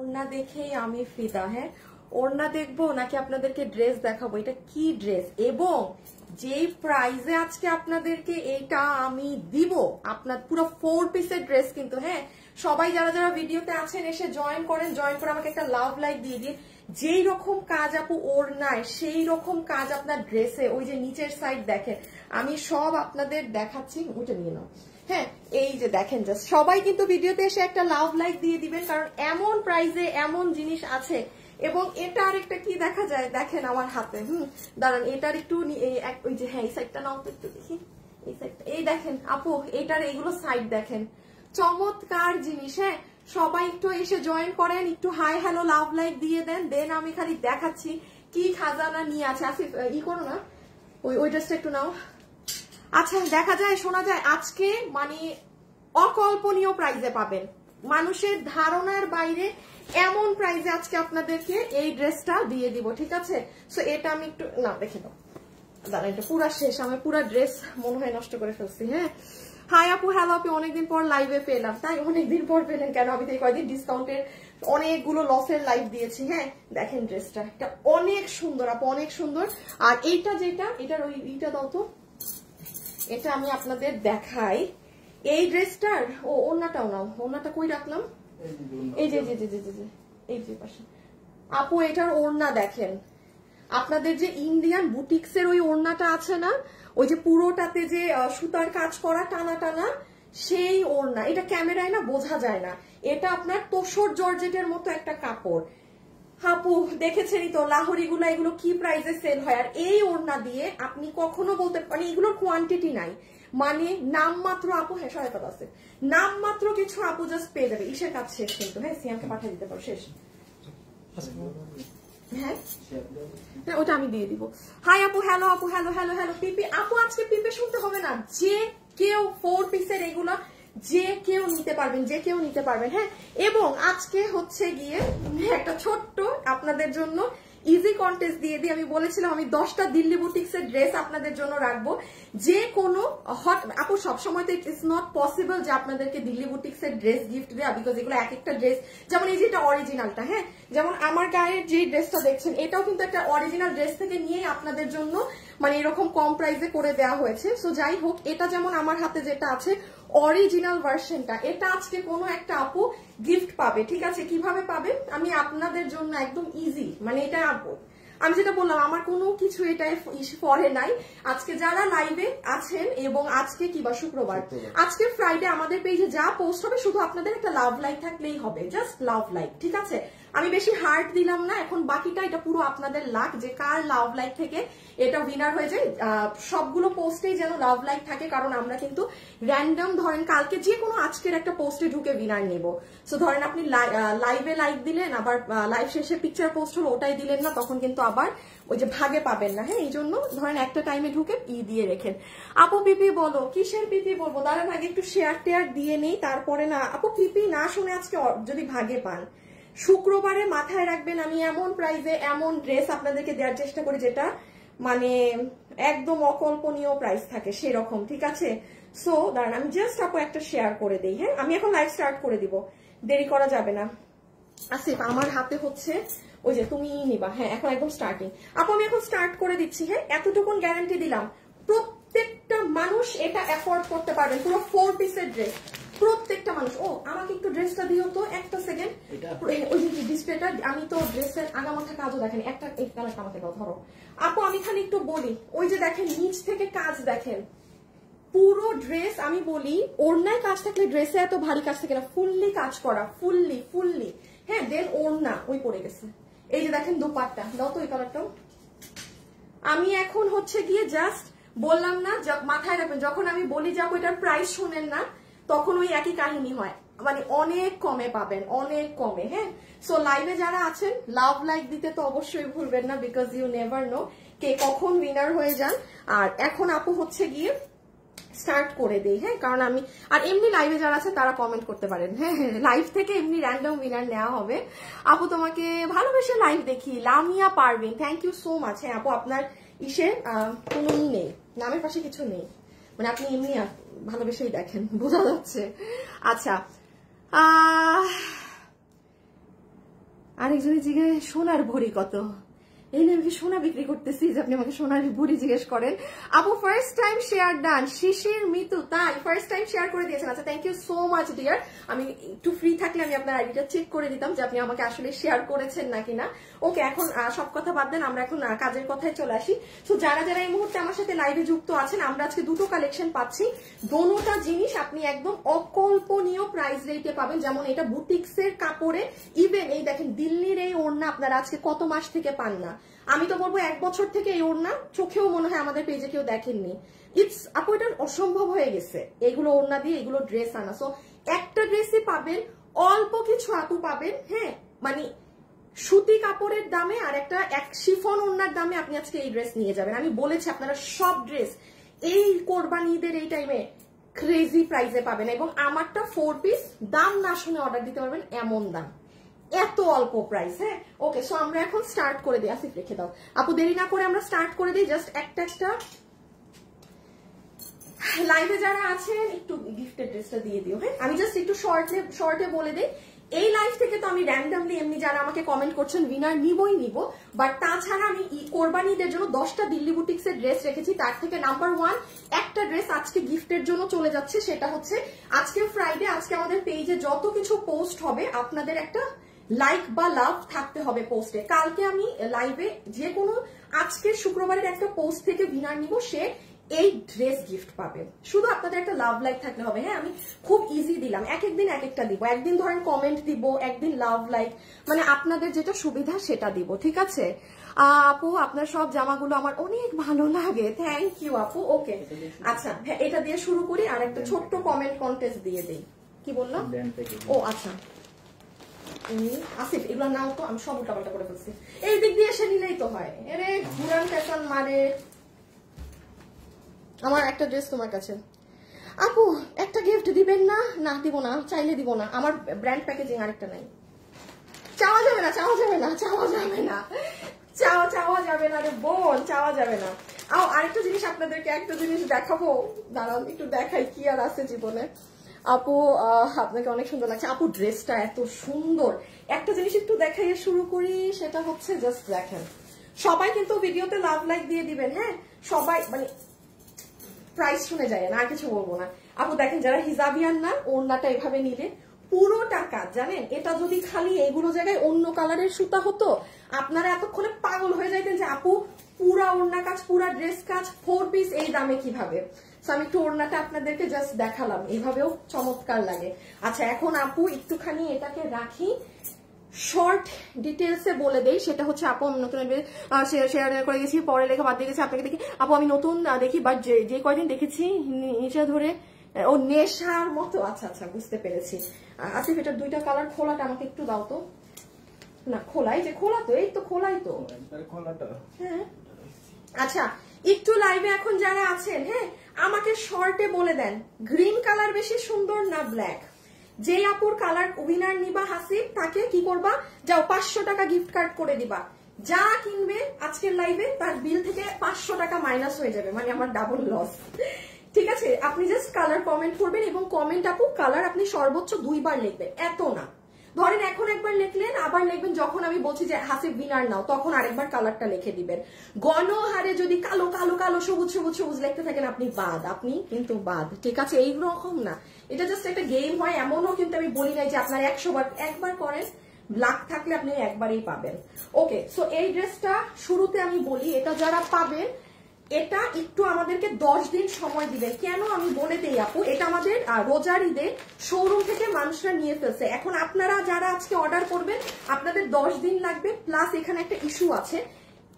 ওড়না দেখেই আমি ফিদা। হ্যাঁ, ওড়না দেখবো নাকি আপনাদেরকে ড্রেস দেখাবো? এটা কি ড্রেস এবং যেই প্রাইজে আজকে আপনাদেরকে এইটা আমি দিব, আপনার পুরো 4 পিসের ড্রেস কিন্তু। হ্যাঁ, সবাই যারা যারা ভিডিওতে আছেন এসে জয়েন করেন, জয়েন করে আমাকে একটা লাভ লাইক দিয়ে দিন। যেই রকম কাজ আপু ওড়নায় সেই রকম কাজ আপনার ড্রেসে। ওই যে নিচের সাইড দেখেন, আমি সব আপনাদের দেখাচ্ছি, ওটা নিয়ে নাও। হ্যাঁ, এই যে দেখেন, জাস্ট সবাই কিন্তু ভিডিওতে এসে একটা লাভ লাইক দিয়ে দিবেন, কারণ এমন প্রাইজে এমন জিনিস আছে। এবং এটা আরেকটা কি দেখা যায় দেখেন আমার হাতে, দাঁড়ান এটার একটু ওই যে, হ্যাঁ এই সাইডটা নাও তো একটু দেখি, এই সাইডটা। এই দেখেন আপু, এটার এইগুলো সাইড দেখেন, চমৎকার জিনিস। হ্যাঁ, সবাই একটু এসে জয়েন করেন, একটু হাই হ্যালো লাভ লাইক দিয়ে দেন, দেন আমি খালি দেখাচ্ছি কি খাজানা নিয়ে আছে। আসিফ ই করো না, ওই ড্রেসটা একটু নাও। আচ্ছা, দেখা যায় শোনা যায় আজকে মানে অকল্পনীয় প্রাইজে পাবেন, মানুষের ধারণার বাইরে এমন প্রাইজে আজকে আপনাদেরকে এই ড্রেসটা দিয়ে দিব। ঠিক আছে, সো এটা আমি একটু না দেখে দাও, দাঁড়া এটা পুরা শেষ, আমি পুরা ড্রেস মনে হয় নষ্ট করে ফেলছি। হ্যাঁ, হাই আপু, হ্যালো আপু, অনেকদিন পর লাইভে পেলাম। তাই অনেকদিন পর পেলেন কেন? আমি তো কয়েকদিন ডিসকাউন্টের অনেকগুলো লসের লাইভ দিয়েছি। হ্যাঁ, দেখেন ড্রেসটা, এটা অনেক সুন্দর আপু, অনেক সুন্দর। আর এইটা যেটা, এটার ওই ইটা দাও তো, এটা আমি আপনাদের দেখাই। এই ড্রেসটার ওড়নাটাও নাও, ওড়নাটা কই রাখলাম, এই যে এই যে পাশে আপু, এটার ওড়না দেখেন। আপনাদের যে ইন্ডিয়ান বুটিক্সের ওই ওড়নাটা আছে না, ওই যে পুরোটাতে যে সুতার কাজ করা টানা টানা, সেই ওড়না। এটা ক্যামেরায় না বোঝা যায় না, এটা আপনার তোসর জর্জেটের মতো একটা কাপড়। আপু দেখেছেনই তো লাহোরি গুলো, এগুলো কি প্রাইসে সেল হয়। আর এই ওড়না দিয়ে আপনি কখনো বলতে, মানে এগুলোর কোয়ান্টিটি নাই, মানে নামমাত্র আপু, হ্যাঁ সহায়তা আছে, নামমাত্র কিছু আপু জাস্ট পেয়ে যাবে। ইসের কাজ শেষ কিন্তু, হ্যাঁ সিয়ামকে পাঠিয়ে দিতে পারো, শেষ। হ্যাঁ, ওটা আমি দিয়ে দিব। হাই আপু, হ্যালো আপু, হ্যালো হ্যালো হ্যালো। পিপি আপু, আজকে পিপি শুনতে হবে না, যে কেউ 4 পিসের এগুলা যে কেউ নিতে পারবেন, যে কেউ নিতে পারবেন। হ্যাঁ, এবং আজকে হচ্ছে গিয়ে একটা ছোট্ট আপনাদের জন্য ইজি কন্টেস্ট দিয়ে দিই। আমি বলেছিলাম আমি 10টা দিল্লি বুটিক্সের ড্রেস আপনাদের জন্য রাখবো, যে কোনো হট আপু। সবসময় তো ইটস নট পসিবল যে আপনাদেরকে দিল্লি বুটিক্সের ড্রেস গিফট দেওয়া, বিকজ এগুলো এক একটা ড্রেস, যেমন এই যেটা অরিজিনালটা, হ্যাঁ যেমন আমার গায়ের যে ড্রেসটা দেখছেন, এটাও কিন্তু একটা অরিজিনাল ড্রেস থেকে নিয়ে আপনাদের জন্য মানে এরকম কম প্রাইসে করে দেওয়া হয়েছে। সো যাই হোক, এটা যেমন আমার হাতে যেটা আছে অরিজিনাল ভার্সনটা, এটা আজকে কোনো একটা আপু গিফট পাবে। ঠিক আছে, কিভাবে পাবে আমি আপনাদের জন্য একদম ইজি, মানে এটা আমি যেটা বললাম আমার কোনো কিছু এটা পরে নাই। আজকে যারা লাইভে আছেন, এবং আজকে কি বা শুক্রবার, আজকে ফ্রাইডে আমাদের পেজে যা পোস্ট হবে শুধু আপনাদের একটা লাভ লাইক থাকলেই হবে, জাস্ট লাভ লাইক। ঠিক আছে, আমি বেশি হার্ট দিলাম না, এখন বাকিটা এটা পুরো আপনাদের লাক, যে কার লাভ লাইক থেকে এটা উইনার হয়ে যায়। সবগুলো পোস্টেই যেন লাভ লাইক থাকে, কারণ আমরা কিন্তু র্যান্ডম ধরেন কালকে যে কোনো আজকের একটা পোস্টে ঢুকে উইনার নেব। সো ধরেন আপনি লাইভে লাইক দিলেন, আবার লাইভ শেষে পিকচার পোস্ট হলো ওটাই দিলেন না, তখন কিন্তু আবার ওই যে ভাগে পাবেন না। হ্যাঁ, এই জন্য ধরেন একটা টাইমে ঢুকে দিয়ে রেখেন। আপু পিপি বলো, কিসের পিপি বলবো, দাঁড়ান আগে একটু শেয়ার টেয়ার দিয়ে নেই, তারপরে না আপু পিপি না শুনে আজকে যদি ভাগে পান, শুক্রবারে মাথায় রাখবেন আমি এমন প্রাইজে এমন ড্রেস আপনাদেরকে দেওয়ার চেষ্টা করি যেটা মানে একদম অকল্পনীয় প্রাইস থাকে সেরকম। ঠিক আছে, সো দাঁড়ান আমি জাস্ট আপু একটা শেয়ার করে দিই। হ্যাঁ, আমি এখন লাইভ স্টার্ট করে দিব, দেরি করা যাবে না। আসিফ আমার হাতে হচ্ছে ওই যে তুমি নিবা। হ্যাঁ, এখন একদম স্টার্টিং আপু, আমি এখন স্টার্ট করে দিচ্ছি। হ্যাঁ, এতটুকুন গ্যারান্টি দিলাম প্রত্যেকটা মানুষ এটা অ্যাফোর্ড করতে পারবেন, পুরো 4 পিসের ড্রেস প্রত্যেকটা মানুষ। ও আমাকে একটু ড্রেসটা দিও তো, একটা সেকেন্ড। ওই যে ডিসপ্লেটা, আমি তো ড্রেসের আগামাথা কাজও দেখেন, একটা এই কালারটা আমাকে দাও ধরো আপু। আমি খালি একটু বলি, ওই যে দেখেন নিচ থেকে কাজ দেখেন, পুরো ড্রেস আমি বলি ওড়নায় কাজ থাকলে ড্রেসে এত ভারী কাজ থাকে না, ফুললি কাজ করা, ফুললি। হ্যাঁ, দেন ওড়না ওই পড়ে গেছে, এই যে দেখেন দোপাট্টা দাও তো, এই কালারটাও। আমি এখন হচ্ছে গিয়ে জাস্ট বললাম না, মাথায় রাখবেন যখন আমি বলি যে ওইটার প্রাইস শোনেন না, তখন ওই একই কাহিনী হয়, মানে অনেক কমে পাবেন, অনেক কমে। হ্যাঁ, সো লাইভে যারা আছেন লাভ লাইক দিতে তো অবশ্যই ভুলবেন না, বিকজ ইউ নেভার নো কে কখন উইনার হয়ে যান। আর এখন আপু হচ্ছে গিয়ে স্টার্ট করে দেই। হ্যাঁ, কারণ আমি আর এমনি লাইভে যারা আছে তারা কমেন্ট করতে পারেন। হ্যাঁ, লাইভ থেকে এমনি র্যান্ডম উইনার নেওয়া হবে। আপু তোমাকে ভালোবেসে লাইভ দেখি, Lamia Parvin, thank you so much. হ্যাঁ আপু, আপনার ইসে কোনো নেই, নামের পাশে কিছু নেই, মানে আপনি এমনি ভালোবেসেই দেখেন, বোঝা যাচ্ছে। আচ্ছা, আরেকজনের জিজ্ঞেস সোনার ভরি কত, এই নিয়ে আমি সোনা বিক্রি করতেছি যে আপনি আমাকে সোনার ভরি জিজ্ঞেস করেন। আপু first time share done, Shishir Mitu, তাই ফার্স্ট টাইম শেয়ার করে দিয়েছেন। আচ্ছা thank you so much dear. আমি একটু ফ্রি থাকলে আমি আপনার আইডিটা চেক করে দিতাম যে আপনি আমাকে আসলে শেয়ার করেছেন নাকি না। ওকে, এখন সব কথা বাদ দেন, আমরা এখন কাজের কথায় চলে আসি। তো যারা যারা এই মুহূর্তে আমার সাথে লাইভে যুক্ত আছেন, আমরা আজকে দুটো কালেকশন পাচ্ছি, দোনোটা জিনিস আপনি একদম অকল্পনীয় প্রাইস রেটে পাবেন। যেমন এটা বুটিক্সের কাপড়ে, ইভেন এই দেখেন দিল্লির এই ওড়না আপনারা আজকে কত মাস থেকে পান না, আমি তো বলবো 1 বছর থেকে এই ওড়না চোখেও মনে হয় আমাদের পেজে কেউ দেখেননি। ইটস আপু এটা অসম্ভব হয়ে গেছে এগুলো ওড়না দিয়ে এগুলো ড্রেস আনা। সো একটা ড্রেসই পাবেন, অল্প কিছু আপু পাবেন, হ্যাঁ মানে সুতি কাপড়ের দামে আর একটা শিফন ওড়নার দামে আপনি আজকে এই ড্রেস নিয়ে যাবেন। আমি বলেছি আপনারা সব ড্রেস এই কোরবানি ঈদের এই টাইমে ক্রেজি প্রাইসে পাবেন, এবং আমারটা 4 পিস দাম না শুনে অর্ডার দিতে পারবেন, এমন দাম, এত অল্প প্রাইস। হ্যাঁ ওকে, সো আমরা এখন স্টার্ট করে দিই। আসিফ রেখে দাও আপু, দেরি না করে আমরা স্টার্ট করে দিই। জাস্ট একটা লাইভে যারা আছেন একটু গিফটের ড্রেসটা দিয়ে দিও। হ্যাঁ আমি জাস্ট একটু শর্টে বলে দিই, এই লাইভ থেকে তো আমি র্যান্ডমলি এমনি যারা আমাকে কমেন্ট করছেন উইনার নিবই নিব, বাট তাছাড়া আমি কোরবানিদের জন্য 10টা দিল্লি বুটিক্সের ড্রেস রেখেছি। তার থেকে নাম্বার 1 একটা ড্রেস আজকে গিফটের জন্য চলে যাচ্ছে, সেটা হচ্ছে আজকে ফ্রাইডে, আজকে আমাদের পেজে যত কিছু পোস্ট হবে আপনাদের একটা লাইক বা লাভ থাকতে হবে পোস্টে। কালকে আমি লাইভে যে কোনো আজকে শুক্রবারের একটা পোস্ট থেকে উইনার নিব, সে এই ড্রেস গিফট পাবে। শুধু আপনাদের একটা লাভ লাইক থাকলে হবে। হ্যাঁ আমি খুব ইজি দিলাম, এক একদিন এক একটা দিব, একদিন ধরেন কমেন্ট দিব, একদিন লাভ লাইক, মানে আপনাদের যেটা সুবিধা সেটা দিব, ঠিক আছে। আপু আপনার সব জামাগুলো আমার অনেক ভালো লাগে, থ্যাংক ইউ আপু। ওকে আচ্ছা এটা দিয়ে শুরু করি, আর একটা ছোট্ট কমেন্ট কন্টেস্ট দিয়ে দিই। কি বললাম? ও আচ্ছা আসিফ এগুলো নাও তো, আমি সব উল্টাপাল্টা করে ফেলছি, এই দিক দিয়ে এসে নিলেই তো হয়। এরে ঘুরান ফ্যাশন মারে। আমার একটা ড্রেস তোমার কাছে আপু, একটা গিফট দিবেন না? না দিব না, চাইলে দিব না, আমার ব্র্যান্ড প্যাকেজিং আরেকটা নাই। চাওয়া যাবে না, চাওয়া যাবে না, চাওয়া যাবে না, চাওয়া যাবে না রে বোন, চাওয়া যাবে না। আরেকটা জিনিস আপনাদেরকে একটা জিনিস দেখাবো, দাঁড়ান একটু দেখাই কি আর আছে জীবনে। আপু আপনাকে অনেক সুন্দর লাগছে আপু, ড্রেসটা এত সুন্দর। একটা জিনিস একটু দেখাইয়ে শুরু করি, সেটা হচ্ছে জাস্ট দেখেন, সবাই কিন্তু ভিডিওতে লাভ লাইক দিয়ে দিবেন। হ্যাঁ সবাই মানে প্রাইস শুনে যায় না, আর কিছু বলবো না। আপু দেখেন যারা হিজাবিয়ান না, ওড়নাটা এভাবে নিলে পুরোটা কাজ, জানেন এটা যদি খালি এইগুলো জায়গায় অন্য কালারের সুতা হতো আপনারা এতক্ষণে পাগল হয়ে যাইতেন যে আপু পুরা ওড়না কাজ, পুরা ড্রেস কাজ, 4 পিস এই দামে কিভাবে। আমি একটু ওড়নাটা আপনাদেরকে জাস্ট দেখালাম, এইভাবেও চমৎকার লাগে। আচ্ছা এখন আপু একটুখানি এটাকে রাখি, শর্ট ডিটেলসে বলে দেই। সেটা হচ্ছে আপু আমি নতুন শেয়ার করে গেছি, পরে লেখা বাদ দিয়ে গেছি আপনাকে দেখি। আপু আমি নতুন দেখি, বাট যে কয়দিন দেখেছি নিচে ধরে ও নেশার মতো। আচ্ছা আচ্ছা বুঝতে পেরেছি। আসিফ এটার 2টা কালার, খোলাটা আমাকে একটু দাও তো। না খোলাই, যে খোলা তো, এই তো খোলাই তো। হ্যাঁ আচ্ছা একটু লাইভে এখন যারা আছেন, হ্যাঁ আমাকে শর্টে বলে দেন গ্রিন কালার বেশি সুন্দর না ব্ল্যাক? যে আপুর কালার উইনার নিবা হাসিব, তাকে কি করবা, যাও 500 টাকা গিফট কার্ড করে দিবা। যা কিনবে আজকের লাইভে তার বিল থেকে 500 টাকা মাইনাস হয়ে যাবে, মানে আমার ডাবল লস। ঠিক আছে আপনি জাস্ট কালার কমেন্ট করবেন, এবং কমেন্ট আপু কালার আপনি সর্বোচ্চ 2 বার লিখবেন, এত না। ধরেন এখন একবার লিখলেন, আবার লিখবেন যখন আমি বলছি যে হাসিব উইনার নাও, তখন আরেকবার কালারটা লিখে দিবেন। গণহারে যদি কালো কালো কালো সবুজ সবুজ সবুজ লিখতে থাকেন আপনি বাদ, আপনি কিন্তু বাদ, ঠিক আছে। এইরকম না, এটা জাস্ট একটা গেম হয়, এমনও কিন্তু আমি বলি নাই যে আপনার 100 বার একবার করেন, লাখ থাকলে আপনি একবারেই পাবেন। ওকে সো এই ড্রেসটা শুরুতে আমি বলি, এটা যারা পাবেন এটা একটু আমাদেরকে 10 দিন সময় দিবেন। কেন আমি বলে দেই আপু, এটা আমাদের রোজার ঈদে শোরুম থেকে মানুষরা নিয়ে ফেলছে। এখন আপনারা যারা আজকে অর্ডার করবেন আপনাদের 10 দিন লাগবে, প্লাস এখানে একটা ইস্যু আছে।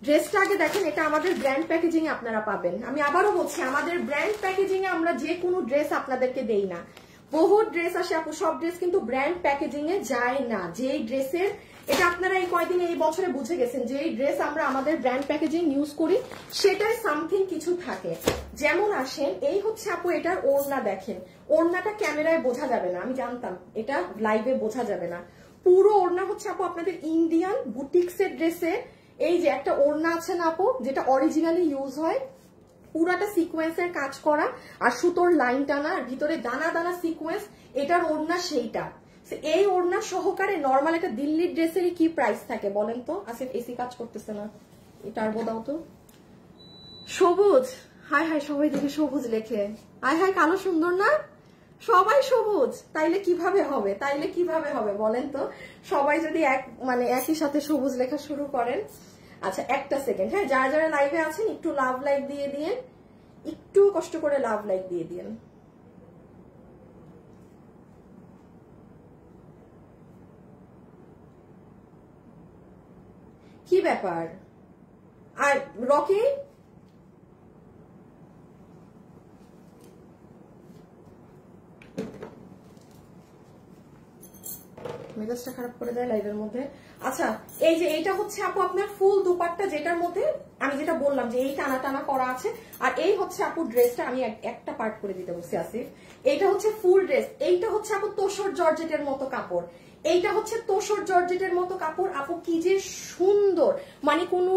ড্রেসটা আগে দেখেন, এটা আমাদের ব্র্যান্ড প্যাকেজিং এ আপনারা পাবেন। আমি আবারও বলছি আমাদের ব্র্যান্ড প্যাকেজিং এ আমরা যে কোনো ড্রেস আপনাদেরকে দেই না, বহু ড্রেস আসে আপু, সব ড্রেস কিন্তু ব্র্যান্ড প্যাকেজিং এ যায় না। যেই ড্রেসের, এটা আপনারা এই কয়দিন এই বছরে বুঝে গেছেন, যে ড্রেস আমরা আমাদের ব্র্যান্ড প্যাকেজিং ইউজ করি সেটাই সামথিং কিছু থাকে। যেমন আসেন এই হচ্ছে আপু এটার ওড়না, দেখেন ওড়নাটা ক্যামেরায় বোঝা যাবে না, আমি জানতাম এটা লাইভে বোঝা যাবে না। পুরো ওড়না হচ্ছে আপু আপনাদের ইন্ডিয়ান বুটিক্সের ড্রেসে এই যে একটা ওড়না আছে না আপু, যেটা অরিজিনালি ইউজ হয়, পুরাটা সিকোয়েন্সের কাজ করা আর সুতোর লাইন টানা, আর ভিতরে দানা দানা সিকোয়েন্স, এটার ওড়না সেইটা। এই ওড়না সহকারে নর্মাল একটা দিল্লির ড্রেসেরই কি প্রাইস থাকে বলেন তো? আসিফ এসি কাজ করতেছে না, এটা আর বোধাও তো। সবুজ, হাই হাই সবাই দেখে সবুজ লেখে, হাই হাই কালো সুন্দর না, সবাই সবুজ, তাইলে কিভাবে হবে? তাইলে কিভাবে হবে বলেন তো? সবাই যদি মানে একই সাথে সবুজ লেখা শুরু করেন। আচ্ছা একটা সেকেন্ড, হ্যাঁ যারা যারা লাইভে আছেন একটু লাভ লাইক দিয়ে দিন, একটু কষ্ট করে লাভ লাইক দিয়ে দিন। কি ব্যাপার? আর রকি মেজাজটা খারাপ করে দেয় লাইভের মধ্যে। আচ্ছা এই যে এইটা হচ্ছে আপু আপনার ফুল দুপাট্টা, যেটার মধ্যে আমি যেটা বললাম যে এই টানা টানা করা আছে, আর এই হচ্ছে আপু ড্রেসটা আমি একটা পার্ট করে দিতে বলছি আসিফ। এইটা হচ্ছে ফুল ড্রেস, এইটা হচ্ছে আপু তোসর জর্জেটের মতো কাপড়, এইটা হচ্ছে তোসর জর্জেটের মতো কাপড় আপু, কি যে সুন্দর, মানে কোনো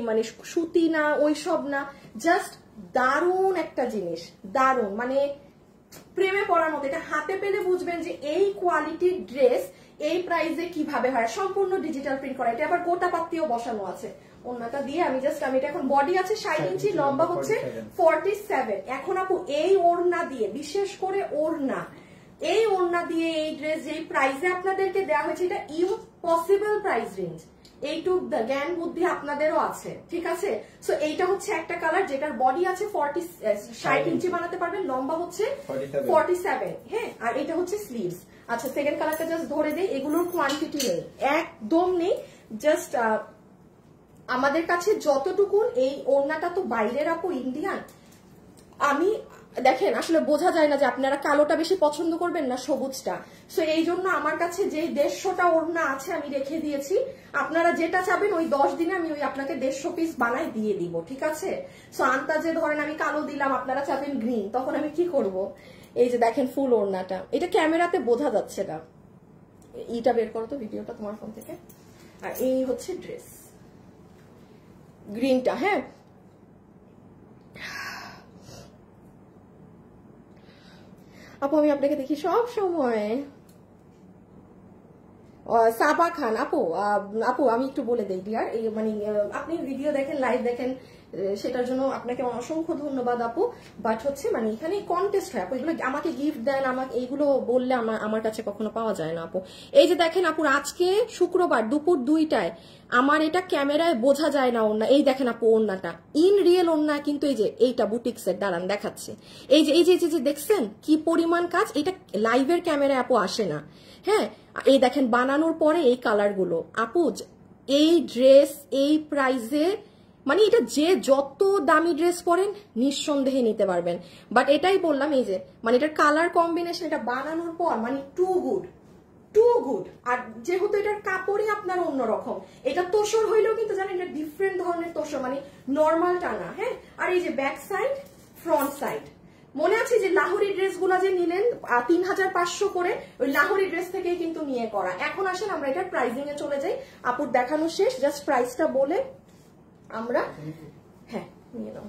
মানে সুতি না ওইসব না, জাস্ট দারুণ একটা জিনিস, দারুণ মানে প্রেমে পড়ার মতো। এটা হাতে পেলে বুঝবেন যে এই কোয়ালিটির ড্রেস এই প্রাইসে কিভাবে হয়, সম্পূর্ণ ডিজিটাল প্রিন্ট করা, এটা আবার গোটা পাত্তিও বসানো আছে। ওন্নাটা দিয়ে আমি এটা এখন বডি আছে 60 ইঞ্চি, লম্বা হচ্ছে 47। এখন আপু এই ওড়না দিয়ে, বিশেষ করে ওড়না, এই ওড়না দিয়ে এই ড্রেস যেই প্রাইসে আপনাদেরকে দেওয়া হয়েছে, এটা ইম্পসিবল প্রাইস রেঞ্জ, এইটুক জ্ঞান বুদ্ধি আপনাদেরও আছে, ঠিক আছে? সো এইটা হচ্ছে একটা কালার যেটার বডি আছে 60 ইঞ্চি বানাতে পারবেন, লম্বা হচ্ছে 47, হ্যাঁ, আর এটা হচ্ছে স্লিভস। আচ্ছা সেকেন্ড কালারটা জাস্ট ধরে দেই, এগুলোর কোয়ান্টিটি নেই, একদম নেই, জাস্ট আমাদের কাছে যতটুকু, এই ওড়নাটা তো বাইরের আপু ইন্ডিয়ান, আমি দেখেন আসলে বোঝা যায় না যে আপনারা কালোটা বেশি পছন্দ করবেন না সবুজটা, সো এই জন্য আমার কাছে যে 150টা ওড়না আছে আমি রেখে দিয়েছি, আপনারা যেটা চাবেন ওই 10 দিনে আমি ওই আপনাকে 150 পিস বানাই দিয়ে দিব, ঠিক আছে? সো আন্তাজে ধরেন আমি কালো দিলাম, আপনারা চাবেন গ্রিন, তখন আমি কি করব? এই যে দেখেন ফুল ওড়নাটা, এটা ক্যামেরাতে বোঝা যাচ্ছে না, এইটা বের করো তো ভিডিওটা তোমার ফোন থেকে। আর এই হচ্ছে ড্রেস গ্রিনটা, হ্যাঁ আপু আমি আপনাকে দেখি সব সময়। সাবা খান আপু, আপু আমি একটু বলে দেই ডিয়ার, এই মানে আপনি ভিডিও দেখেন, লাইভ দেখেন, সেটার জন্য আপনাকে অসংখ্য ধন্যবাদ আপু, বাট হচ্ছে মানে এখানে কন্টেস্ট হয় আপু, এগুলো আমাকে গিফট দেন, আমাকে এইগুলো বললে আমার কাছে কখনো পাওয়া যায় না আপু। এই যে দেখেন আপু আজকে শুক্রবার দুপুর 2টায়, আমার এটা ক্যামেরায় বোঝা যায় না ওড়না, এই দেখেন আপু ওড়নাটা ইন রিয়েল ওড়না, কিন্তু এই যে এইটা বুটিক্সের, দাঁড়ান দেখাচ্ছে, এই যে দেখছেন কি পরিমাণ কাজ, এটা লাইভের ক্যামেরায় আপু আসে না, হ্যাঁ এই দেখেন বানানোর পরে এই কালারগুলো আপু, এই ড্রেস এই প্রাইসে, মানে এটা যে যত দামি ড্রেস পরেন নিঃসন্দেহে নিতে পারবেন, বাট এটাই বললাম এই যে মানে এটার কালার কম্বিনেশন, এটা বানানোর পর মানে টু গুড, আর যেহেতু এটার কাপড়ই আপনার অন্যরকম, এটা তোষর হইলেও কিন্তু জানেন এটা ডিফারেন্ট ধরনের তোষর, মানে নর্মাল টানা, হ্যাঁ। আর এই যে ব্যাক সাইড ফ্রন্ট সাইড, মনে আছে যে লাহোরি ড্রেসগুলো যে নিলেন 3500 করে, ওই লাহোরি ড্রেস থেকেই কিন্তু নিয়ে করা। এখন আসেন আমরা এটার প্রাইসিং এ চলে যাই, আপুর দেখানো শেষ, জাস্ট প্রাইসটা বলে আমরা, হ্যাঁ নিয়ে নাও,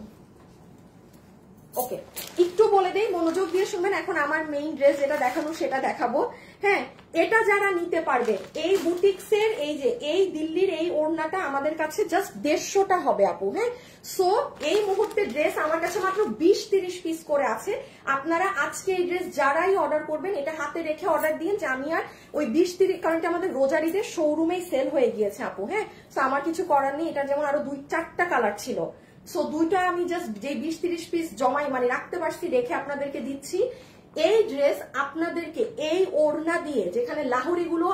ওকে একটু বলে দেই, মনোযোগ দিয়ে শুনবেন। এখন আমার মেইন ড্রেস যেটা দেখানো সেটা দেখাবো, হ্যাঁ। এটা যারা নিতে পারবে, এই বুটিক্সের এই যে এই দিল্লির এই ওড়নাটা আমাদের কাছে জাস্ট 150টা হবে আপু, হ্যাঁ। সো এই মুহূর্তে ড্রেস আমার কাছে মাত্র 20-30 পিস করে আছে। আপনারা আজকে এই ড্রেস যারাই অর্ডার করবেন, এটা হাতে রেখে অর্ডার দিন, যে আমি আর ওই 20-30, কারণ এটা আমাদের রোজারিদের শোরুমেই সেল হয়ে গিয়েছে আপু, হ্যাঁ। সো আমার কিছু করার নেই, এটা যেমন আরো 2-4টা কালার ছিল, সো দুইটা আমি জাস্ট যে 20-30 পিস জমাই মানে রাখতে পারছি, রেখে আপনাদেরকে দিচ্ছি। এই ড্রেস আপনাদেরকে এই ওড়না দিয়ে, যেখানে লাহোরি গুলো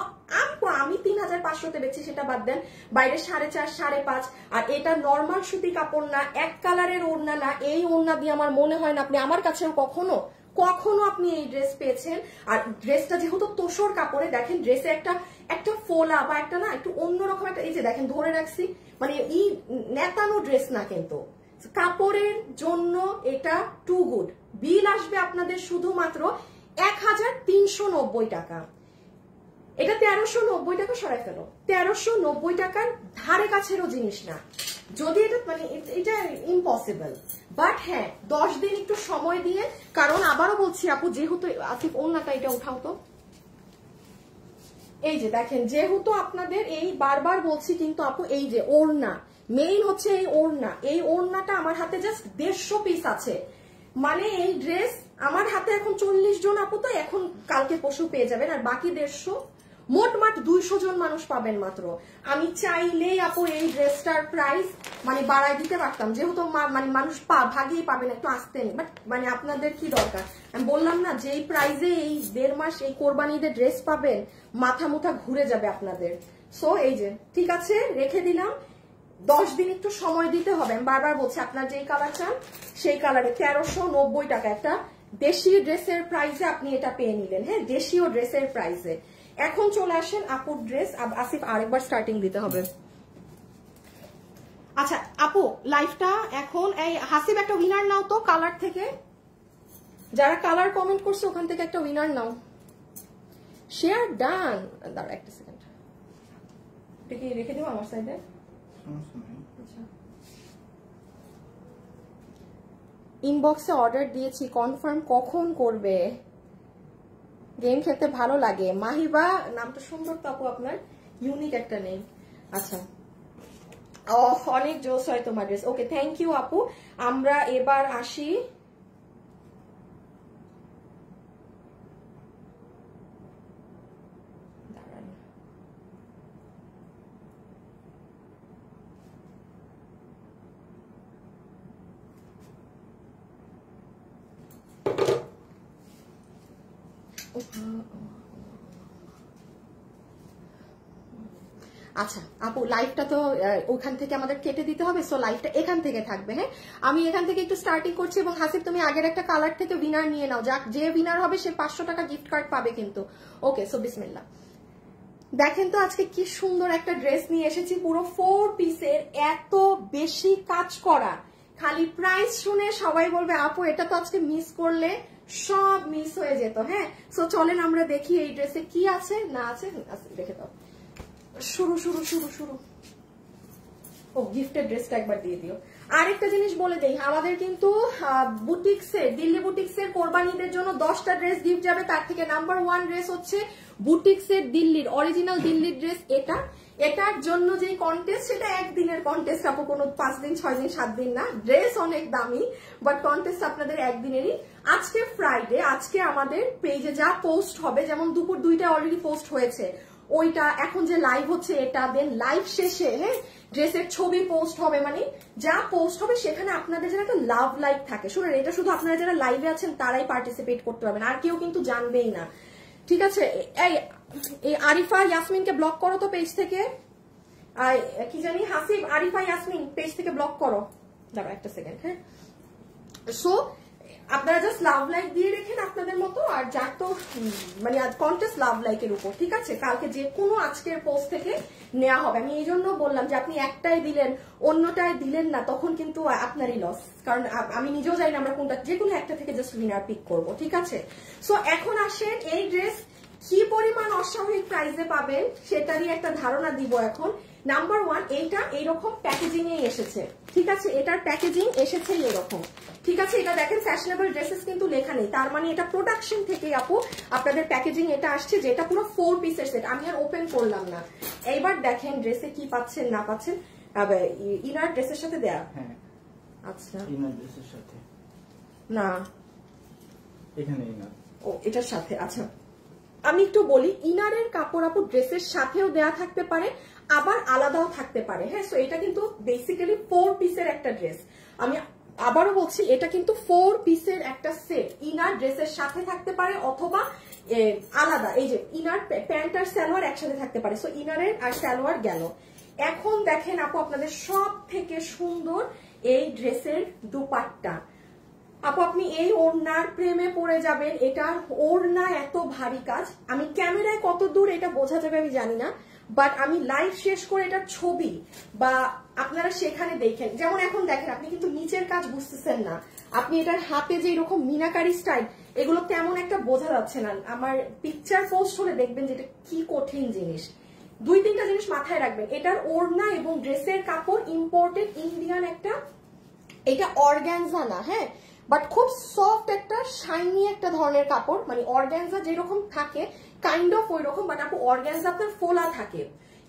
আমি 3500-তে বেচছি, সেটা বাদ দেন, বাইরে 4.5-5.5, আর এটা নর্মাল সুতি কাপড় না, এক কালারের ওড়না না, এই ওড়না দিয়ে আমার মনে হয় না আপনি আমার কাছেও কখনো আপনি এই ড্রেস পেয়েছেন। আর ড্রেসটা যেহেতু তোষর কাপড়ে, দেখেন ড্রেসে একটা ফোলা বা একটা না একটু অন্যরকম একটা, এই যে দেখেন ধরে রাখছি, মানে এই নেতানো ড্রেস না, কিন্তু কাপড়ের জন্য এটা টু গুড। বিল আসবে আপনাদের শুধুমাত্র 1390 টাকা। এটা 1390 টাকা, সরাই ফেলো, 1390 টাকার ধারে কাছেরও জিনিস না, যদি এটা মানে এটা ইম্পসিবল। বাট হ্যাঁ 10 দিন একটু সময় দিয়ে, কারণ আবারও বলছি আপু, যেহেতু আসিফ ওড়নাটা এটা উঠাও তো, এই যে দেখেন, যেহেতু আপনাদের এই বারবার বলছি কিন্তু আপু, এই যে ওড়না মেইন হচ্ছে এই ওড়না, এই ওড়নাটা আমার হাতে জাস্ট 150 পিস আছে। মানে এই ড্রেস আমার হাতে এখন 40 জন আপু, তো এখন কালকে পরশু পেয়ে যাবেন, আর বাকি 150 মোটমাট 200 জন মানুষ পাবেন মাত্র। আমি চাইলেই আপু এই ড্রেসটার প্রাইস মানে বাড়ায় দিতে পারতাম, যেহেতু মানে মানুষ ভাগেই পাবেন, একটু আসতে নেই, বাট মানে আপনাদের কি দরকার, আমি বললাম না যে এই প্রাইসে এই 1.5 মাস এই কোরবানিদের ড্রেস পাবেন, মাথা মুথা ঘুরে যাবে আপনাদের। সো এই যে ঠিক আছে, রেখে দিলাম। 10 দিন একটু সময় দিতে হবে, আমি বারবার বলছি, আপনার যেই কালার চান সেই কালারে 1390 টাকা একটা দেশীয় ড্রেসের প্রাইসে আপনি এটা পেয়ে নিলেন। হ্যাঁ, দেশীয় ড্রেসের প্রাইসে। এখন চলে আসেন আপুর ড্রেস। আসিফ আরেকবার স্টার্টিং দিতে হবে। আচ্ছা আপু, লাইফটা এখন এই হাসিব একটা উইনার নাও তো কালার থেকে, যারা কালার কমেন্ট করছে ওখান থেকে একটা উইনার নাও। Share done. দাঁড়া একটা সেকেন্ড, এটা কি রেখে দেবো আমার সাইডে? আচ্ছা, ইনবক্সে অর্ডার দিয়েছি, কনফার্ম কখন করবে? গেম খেলতে ভালো লাগে। মাহিবা নামটা সুন্দর তো আপু, আপনার ইউনিক একটা নেম। আচ্ছা, অনেক জোস হয় তোমার ড্রেস। ওকে, থ্যাংক ইউ আপু। আমরা এবার আসি আচ্ছা আপু, লাইভটা তো ওখান থেকে আমাদের কেটে দিতে হবে, সো লাইভটা এখান থেকে থাকবে। হ্যাঁ, আমি এখান থেকে একটু স্টার্টিং করছি, এবং হাসিব তুমি আগের একটা কালার থেকে উইনার নিয়ে নাও, যাক যে উইনার হবে সে 500 টাকা গিফট কার্ড পাবে কিন্তু। ওকে, সো বিসমিল্লাহ। দেখেন তো আজকে কি সুন্দর একটা ড্রেস নিয়ে এসেছি, পুরো 4 পিসের, এত বেশি কাজ করা। খালি প্রাইস শুনে সবাই বলবে আপু এটা তো আজকে মিস করলে সব মিস হয়ে যেত। হ্যাঁ, সো চলেন আমরা দেখি এই ড্রেসে কি আছে না আছে, দেখে দাও। শুরু শুরু শুরু শুরু। ও, গিফটের ড্রেসটা একবার দিয়ে দিও। আরেকটা জিনিস বলে দেই, আমাদের কিন্তু বুটিক্সের, দিল্লি বুটিক্সের কোরবানিদের জন্য 10টা ড্রেস গিফট যাবে। তার থেকে নাম্বার 1 ড্রেস হচ্ছে বুটিক্সের দিল্লির অরিজিনাল দিল্লির ড্রেস। এটার জন্য যে কন্টেস্ট, সেটা একদিনের কন্টেস্ট আপু, কোনো 5 দিন 6 দিন 7 দিন না। ড্রেস অনেক দামি, বাট কন্টেস্ট আপনাদের একদিনেরই। আজকে ফ্রাইডে, আজকে আমাদের পেজে যা পোস্ট হবে, যেমন দুপুর 2টায় অলরেডি পোস্ট হয়েছে ওইটা, এখন যে লাইভ হচ্ছে এটা, দেন লাইভ শেষে হ্যাঁ ড্রেসের ছবি পোস্ট হবে। মানে যা পোস্ট হবে সেখানে আপনাদের যেন একটা লাভ লাইক থাকে। শুনুন, এটা শুধু আপনারা যারা লাইভে আছেন তারাই পার্টিসিপেট করতে পারবেন, আর কেউ কিন্তু জানবেই না, ঠিক আছে? এই আরিফা ইয়াসমিনকে ব্লক করো তো পেজ থেকে, কি জানি হাসিব, আরিফা ইয়াসমিন পেজ থেকে ব্লক করো। দাঁড়া একটা সেকেন্ড। হ্যাঁ, সো আপনারা জাস্ট লাভ লাইক দিয়ে রেখেন আপনাদের মতো, আর যার তো মানে কন্টেস্ট লাভ লাইকের উপর, ঠিক আছে? কালকে যে কোনো আজকের পোস্ট থেকে নেওয়া হবে। আমি এই জন্য বললাম যে আপনি একটাই দিলেন অন্যটায় দিলেন না, তখন কিন্তু আপনারই লস, কারণ আমি নিজেও জানি না আমরা কোনটা, যে কোনো একটা থেকে জাস্ট উইনার পিক করবো, ঠিক আছে? সো এখন আসেন, এই ড্রেস কি পরিমাণ অস্বাভাবিক প্রাইসে পাবেন সেটারই একটা ধারণা দিব এখন। নাম্বার 1, এইটা এইরকম প্যাকেজিং এ এসেছে, ঠিক আছে? এটার প্যাকেজিং এসেছে এরকম, ঠিক আছে? এটা দেখেন ফ্যাশনেবল ড্রেসেস কিন্তু লেখা নেই, তার মানে এটা প্রোডাকশন থেকে আপু আপনাদের প্যাকেজিং এটা আসছে, যেটা পুরো 4 পিসের সেট। আমি আর ওপেন করলাম না। এইবার দেখেন ড্রেসে কি পাচ্ছেন না পাচ্ছেন। ইনার ড্রেসের সাথে দেয়া, হ্যাঁ আচ্ছা ইনার ড্রেসের সাথে না, এখানে ইনার, ও এটার সাথে। আচ্ছা আমি একটু বলি, ইনারের কাপড় আপু ড্রেসের সাথেও দেয়া থাকতে পারে, আবার আলাদাও থাকতে পারে। হ্যাঁ, সো এটা কিন্তু বেসিক্যালি 4 পিসের একটা ড্রেস। আমি আবারও বলছি, এটা কিন্তু 4 পিসের একটা সেট। ইনার ড্রেসের সাথে থাকতে পারে অথবা আলাদা। এই যে ইনার প্যান্ট আর সালোয়ার একসাথে থাকতে পারে। সো ইনারের আর সালোয়ার গেল। এখন দেখেন আপু, আপনাদের সব থেকে সুন্দর এই ড্রেসের দুপাট্টা। আপু আপনি এই ওড়নার প্রেমে পড়ে যাবেন। এটার ওড়না এত ভারী কাজ, আমি ক্যামেরায় কত দূর এটা বোঝা যাবে আমি জানি না, বাট আমি লাইভ শেষ করে এটার ছবি বা আপনারা সেখানে দেখেন। যেমন এখন দেখেন, আপনি কিন্তু নিচের কাজ বুঝতেছেন না, আপনি এটার হাতে যে এরকম মিনাকারি স্টাইল, এগুলো তেমন একটা বোঝা যাচ্ছে না। আমার পিকচার পোস্ট হলে দেখবেন যে এটা কি কঠিন জিনিস। 2-3টা জিনিস মাথায় রাখবেন, এটার ওড়না এবং ড্রেসের কাপড় ইম্পোর্টেড ইন্ডিয়ান একটা, এটা অর্গানজা না, হ্যাঁ, বাট খুব সফট একটা শাইনি একটা ধরনের কাপড়, মানে অর্গানজা যেরকম থাকে কাইন্ড অফ ওই রকম, বাট আপু অর্গানজা আপনার ফোলা থাকে,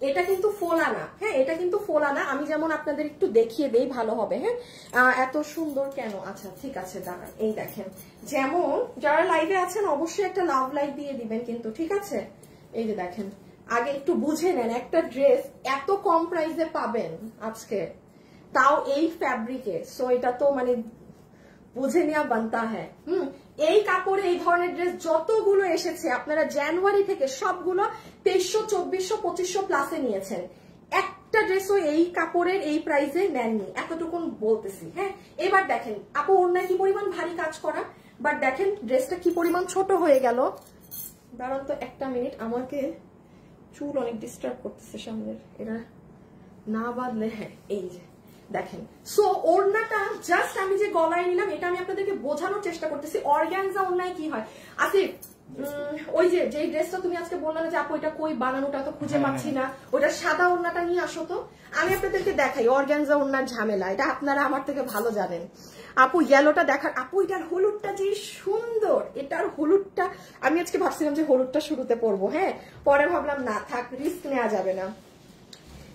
এটা কিন্তু ফোলা না। হ্যাঁ, এটা কিন্তু ফোলা না। আমি যেমন আপনাদের একটু দেখিয়ে দেই ভালো হবে। হ্যাঁ, এত সুন্দর কেন? আচ্ছা ঠিক আছে দাঁড়ান, এই দেখেন, যেমন যারা লাইভে আছেন অবশ্যই একটা লাভ লাইক দিয়ে দিবেন কিন্তু, ঠিক আছে? এই যে দেখেন, আগে একটু বুঝে নেন, একটা ড্রেস এত কম প্রাইসে পাবেন আজকে, তাও এই ফ্যাব্রিকে। সো এটা তো মানে বুঝে নেওয়া বানতা হ্যাঁ। এই কাপড়ে এই ধরনের ড্রেস যতগুলো এসেছে আপনারা জানুয়ারি থেকে সবগুলো 2300, 2400, 2500 প্লাসে নিয়েছেন। একটা ড্রেসও এই কাপড়ের এই প্রাইসে নেননি, এতটুকুন বলতেছি। হ্যাঁ, এবার দেখেন আপু ওড়নায় কি পরিমাণ ভারী কাজ করা, বাট দেখেন ড্রেসটা কি পরিমাণ ছোট হয়ে গেল। দাঁড়ান তো একটা মিনিট, আমাকে চুল অনেক ডিস্টার্ব করতেছে সামনের, এটা না বাদলে। হ্যাঁ, এই যে দেখেন, সো ওড়নাটা জাস্ট আমি যে গলায় নিলাম এটা আমি আপনাদেরকে বোঝানোর চেষ্টা করতেছি অর্গানজা ওড়নায় কি হয়। আসিফ, ওই যে ড্রেসটা তুমি আজকে বললাম যে আপু এটা কই বানানোটা তো খুঁজে পাচ্ছি না, ওটা সাদা ওড়নাটা নিয়ে আসো তো, আমি আপনাদেরকে দেখাই অর্গানজা ওড়নার ঝামেলা, এটা আপনারা আমার থেকে ভালো জানেন। আপু ইয়েলোটা দেখার, আপু এটার হলুদটা যে সুন্দর, এটার হলুদটা আমি আজকে ভাবছিলাম যে হলুদটা শুরুতে পরবো, হ্যাঁ পরে ভাবলাম না থাক, রিস্ক নেওয়া যাবে না।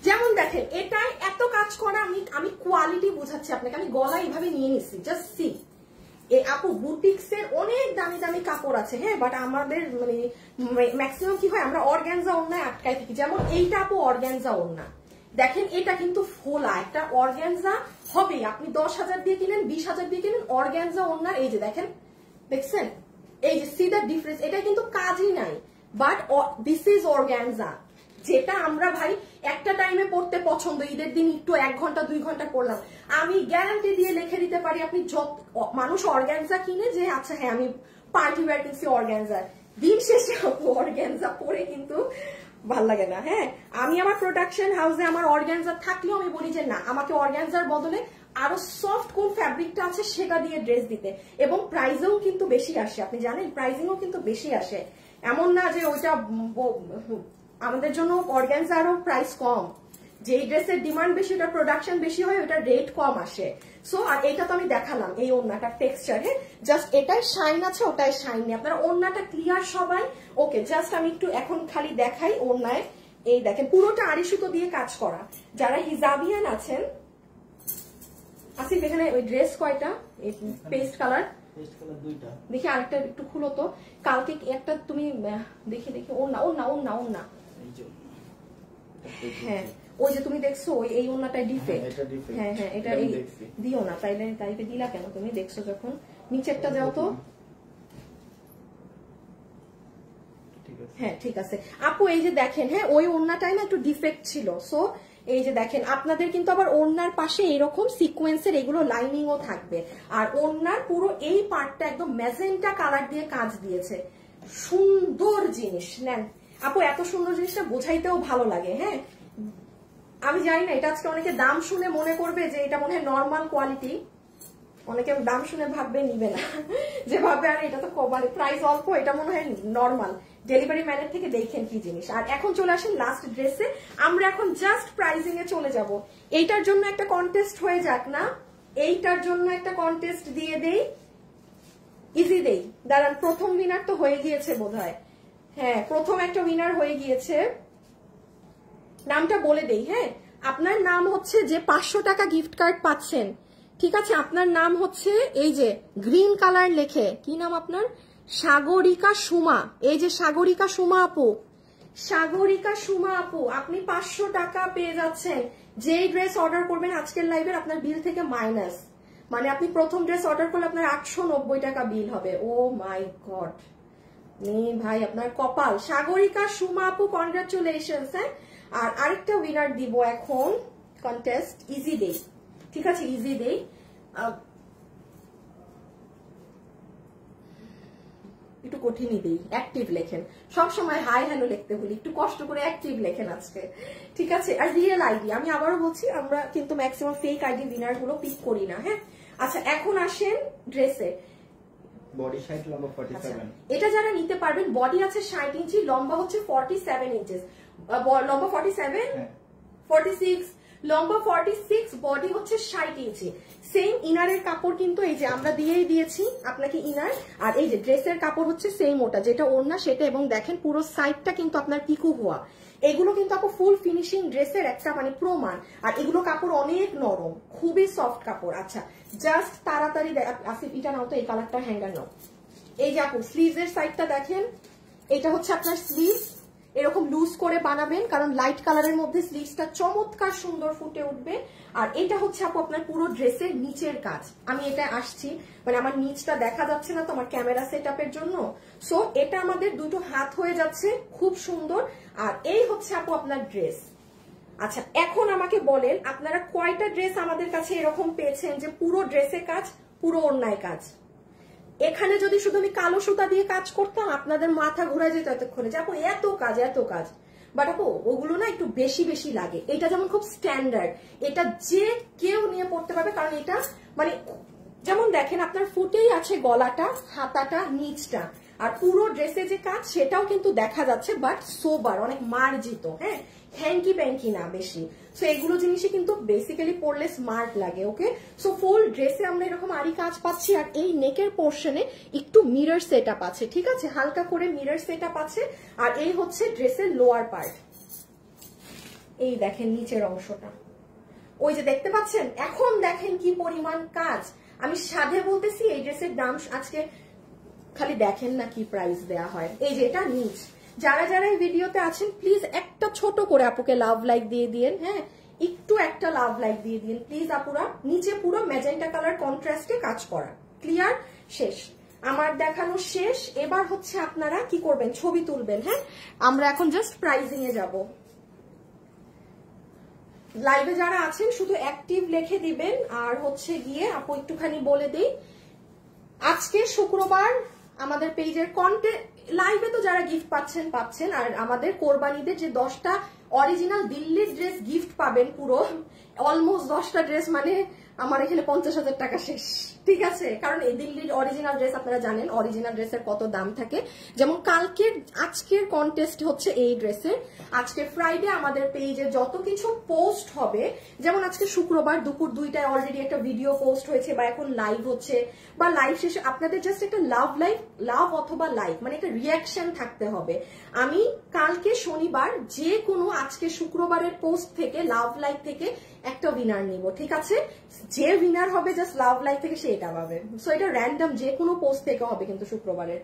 যেমন দেখেন এটাই এত কাজ করা, আমি কোয়ালিটি বোঝাচ্ছি আপনাকে, আমি গলা এইভাবে নিয়ে নিচ্ছি, জাস্ট সি। এই আপু বুটিক্স এর অনেক দামি দামি কাপড় আছে, হ্যাঁ, বাট আমাদের মানে ম্যাক্সিমাম কি হয় আমরা অর্গানজা ওড়নায় আটকাই থাকি। যেমন এইটা আপু অর্গানজা ওড়না, দেখেন এটা কিন্তু ফোলা একটা অর্গানজা হবে, আপনি 10,000 দিয়ে কিনেন, 20,000 দিয়ে কিনেন, অর্গানজা ওড়না। এই যে দেখেন, দেখছেন, এই যে সি দ্য ডিফারেন্স, এটা কিন্তু কাজই নাই, বাট দিস ইজ অর্গানজা, যেটা আমরা ভাই একটা টাইমে পড়তে পছন্দ, ঈদের দিন একটু 1 ঘন্টা 2 ঘন্টা পড়লাম, আমি গ্যারান্টি দিয়ে লিখে দিতে পারি আপনি মানুষ অর্গানজা কিনে যে আচ্ছা হ্যাঁ আমি পার্টি ওয়্যার কিনছি অর্গানজা, দিন শেষে অর্গানজা পরে কিন্তু ভাল লাগে না। হ্যাঁ, আমি আমার প্রোডাকশন হাউসে আমার অর্গানজা থাকলেও আমি বলি যে না, আমাকে অর্গানজার বদলে আরো সফট কোন ফ্যাব্রিকটা আছে সেটা দিয়ে ড্রেস দিতে, এবং প্রাইসেও কিন্তু বেশি আসে, আপনি জানেন প্রাইসিংও কিন্তু বেশি আসে, এমন না যে ওইটা আমাদের জন্য অর্গানজা আরো প্রাইস কম, যেই ড্রেসের ডিমান্ড বেশি ওটার প্রোডাকশন বেশি হয়, ওটার রেট কম আসে। সো আর এটা তো আমি দেখালাম এই ওড়নাটার টেক্সচার, হ্যাঁ জাস্ট এটাই শাইন আছে ওটাই শাইন নেই, আপনারা ওড়নাটা ক্লিয়ার সবাই ওকে। জাস্ট আমি একটু এখন খালি দেখাই ওড়নায়, এই দেখেন পুরোটা আড়ি সুতো দিয়ে কাজ করা। যারা হিজাবিয়ান আছেন, আসিফ এখানে ওই ড্রেস কয়টা? পেস্ট কালার দেখি, আরেকটা একটু খুলো তো, কালকে একটা তুমি দেখি দেখি ওড়না ওড়না ওড়না ওড়না, হ্যাঁ ওই যে তুমি দেখছো ওই এই ওড়নাটা ডিফেক্ট, হ্যাঁ হ্যাঁ এটা দিও না, তাইলে দিলা কেন তুমি? দেখছো যখন নিচেরটা যাও তো, হ্যাঁ ঠিক আছে আপু। এই যে দেখেন, হ্যাঁ ওই ওড়নাটাই না একটু ডিফেক্ট ছিল, সো এই যে দেখেন আপনাদের কিন্তু আবার ওড়নার পাশে এরকম সিকোয়েন্সের এগুলো লাইনিংও থাকবে, আর ওড়নার পুরো এই পার্টটা একদম ম্যাজেন্টা কালার দিয়ে কাজ দিয়েছে, সুন্দর জিনিস। নেন আপু, এত সুন্দর জিনিসটা বোঝাইতেও ভালো লাগে। হ্যাঁ আমি জানি না, এটা আজকে অনেকে দাম শুনে মনে করবে যে এটা মনে হয় নর্মাল কোয়ালিটি, অনেকে দাম শুনে ভাববে নিবে না, যে ভাববে আর এটা তো মানে প্রাইস অল্প, এটা মনে হয় নর্মাল, ডেলিভারি ম্যানের থেকে দেখেন কি জিনিস। আর এখন চলে আসেন লাস্ট ড্রেসে, আমরা এখন জাস্ট প্রাইজিং এ চলে যাব। এইটার জন্য একটা কন্টেস্ট হয়ে যাক না, এইটার জন্য একটা কন্টেস্ট দিয়ে দেই, ইজি দেই। দাঁড়ান, প্রথম উইনার তো হয়ে গিয়েছে বোধহয়, হ্যাঁ প্রথম একটা উইনার হয়ে গিয়েছে, নামটা বলে দেই। হ্যাঁ আপনার নাম হচ্ছে যে 500 টাকা গিফট কার্ড পাচ্ছেন, ঠিক আছে, আপনার নাম হচ্ছে এই যে গ্রিন কালার লেখে, কি নাম আপনার? সাগরিকা সুমা। এই যে সাগরিকা সুমা আপু, সাগরিকা সুমা আপু, আপনি 500 টাকা পেয়ে যাচ্ছেন। যেই ড্রেস অর্ডার করবেন আজকের লাইভের আপনার বিল থেকে মাইনাস, মানে আপনি প্রথম ড্রেস অর্ডার করলে আপনার 890 টাকা বিল হবে। ও মাই গড, ভাই আপনার কপাল। সাগরিকা সুমা আপু কনগ্রাচুলেশনস। হ্যাঁ আর আরেকটা উইনার দিব এখন, কন্টেস্ট ইজি ডে, ঠিক আছে ইজি ডে। একটু কঠিনই দেই, অ্যাক্টিভ লেখেন, সবসময় হাই হ্যালো লিখতে বলি, একটু কষ্ট করে অ্যাক্টিভ লেখেন আজকে, ঠিক আছে। আর রিয়েল আইডি, আমি আবারও বলছি আমরা কিন্তু ম্যাক্সিমাম ফেক আইডি উইনার গুলো পিক করি না। হ্যাঁ আচ্ছা এখন আসেন ড্রেসে, বডি সাইজ লম্বা 47, এটা যারা নিতে পারবেন, বডি আছে 60 ইঞ্চি, লম্বা হচ্ছে 47 ইঞ্চেস, লম্বা 47, 46, লম্বা 46, বডি হচ্ছে 60 ইঞ্চি। সেম ইনারের কাপড় কিন্তু এই যে আমরা দিয়েই দিয়েছি আপনাকে ইনার, আর এই যে ড্রেসের কাপড় হচ্ছে সেম ওটা, যেটা ওড়না সেটা, এবং দেখেন পুরো সাইডটা কিন্তু আপনার পিকু হওয়া। এগুলো কিন্তু আপু ফুল ফিনিশিং ড্রেসের একটা মানে প্রমাণ। আর এগুলো কাপড় অনেক নরম, খুবই সফট কাপড়। আচ্ছা জাস্ট তাড়াতাড়ি আসিফ এটা নাও তো, এই কালারটা হ্যাঙ্গার নাও। এই যে আপু স্লিভস এর সাইডটা দেখেন, এটা হচ্ছে আপনার স্লিভস, এরকম লুজ করে বানাবেন কারণ লাইট কালারের মধ্যে স্লিভসটা চমৎকার সুন্দর ফুটে উঠবে। আর এটা হচ্ছে আপু আপনার পুরো ড্রেসের নিচের কাজ। আমি এটা আসছি, মানে আমার নিচটা দেখা যাচ্ছে না তো আমার ক্যামেরা সেটআপের জন্য, সো এটা আমাদের দুটো হাত হয়ে যাচ্ছে, খুব সুন্দর। আর এই হচ্ছে আপু আপনার ড্রেস। আচ্ছা এখন আমাকে বলেন আপনারা কয়টা ড্রেস আমাদের কাছে এরকম পেয়েছেন যে পুরো ড্রেসে কাজ, পুরো ওড়নায় কাজ? এখানে যদি শুধু আমি কালো সুতা দিয়ে কাজ করতাম আপনাদের মাথা ঘুরে যেত এতক্ষণে, যে আপু এত কাজ এত কাজ। বাট আপু ওগুলো না একটু বেশি বেশি লাগে। এটা যেমন খুব স্ট্যান্ডার্ড, এটা যে কেউ নিয়ে পড়তে পারবে, কারণ এটা মানে যেমন দেখেন আপনার ফুটেই আছে গলাটা, হাতাটা, নিচটা, আর পুরো ড্রেসে যে কাজ সেটাও কিন্তু দেখা যাচ্ছে, বাট সোবার, অনেক মার্জিত, হ্যাঁ, হ্যাঙ্কি প্যাঙ্কি না বেশি। সো এগুলো জিনিসই কিন্তু বেসিক্যালি পরলে স্মার্ট লাগে। ওকে, সো ফুল ড্রেসে আমরা এরকম আরি কাজ পাচ্ছি, আর এই নেকের পোর্শনে একটু মিরর সেট আপ আছে, ঠিক আছে, হালকা করে মিরর সেট আপ আছে। আর এই হচ্ছে ড্রেসের লোয়ার পার্ট, এই দেখেন নিচের অংশটা, ওই যে দেখতে পাচ্ছেন। এখন দেখেন কি পরিমাণ কাজ। আমি সাধে বলতেছি এই ড্রেসের দাম আজকে খালি দেখেন না কি প্রাইস দেয়া হয়। এই যে এটা নিচ, যারা যারা এই ভিডিওতে আছেন প্লিজ একটা ছোট করে আপুকে লাভ লাইক দিয়ে দিন, হ্যাঁ একটু একটা লাভ লাইক দিয়ে দিন প্লিজ আপুরা। নিচে পুরো ম্যাজেন্টা কালার কন্ট্রাস্টে কাজ করা, ক্লিয়ার, শেষ আমার দেখানো শেষ। এবার হচ্ছে আপনারা কি করবেন, ছবি তুলবেন। হ্যাঁ আমরা এখন জাস্ট প্রাইজিং এ যাব। লাইভে যারা আছেন শুধু অ্যাক্টিভ লিখে দিবেন, আর হচ্ছে গিয়ে আপু একটুখানি বলে দেই আজকে শুক্রবার আমাদের পেজের কন্টেন্ট লাইভে তো যারা গিফট পাচ্ছেন, আর আমাদের কোরবানিদের যে 10টা অরিজিনাল দিল্লির ড্রেস গিফট পাবেন, পুরো অলমোস্ট 10টা ড্রেস, মানে আমার এখানে 50,000 টাকা শেষ, ঠিক আছে। কারণ এই দিল্লির অরিজিনাল ড্রেস আপনারা জানেন অরিজিনাল ড্রেসের কত দাম থাকে। যেমন আজকের কন্টেস্ট হচ্ছে এই ড্রেসের। আজকে ফ্রাইডে আমাদের পেজে যত কিছু পোস্ট হবে, যেমন আজকে শুক্রবার দুপুর 2টায় অলরেডি একটা ভিডিও পোস্ট হয়েছে, বা এখন লাইভ হচ্ছে, বা লাইভ শেষে আপনাদের জাস্ট একটা লাভ অথবা লাইভ, মানে একটা রিয়াকশন থাকতে হবে। আমি কালকে শনিবার যে কোনো আজকে শুক্রবারের পোস্ট থেকে লাভ লাইভ থেকে একটা উইনার নিব, ঠিক আছে। যে উইনার হবে জাস্ট লাভ লাইভ থেকে সে এটা পাবে। সো এটা র্যান্ডম যে কোনো পোস্ট থেকে হবে কিন্তু শুক্রবারের।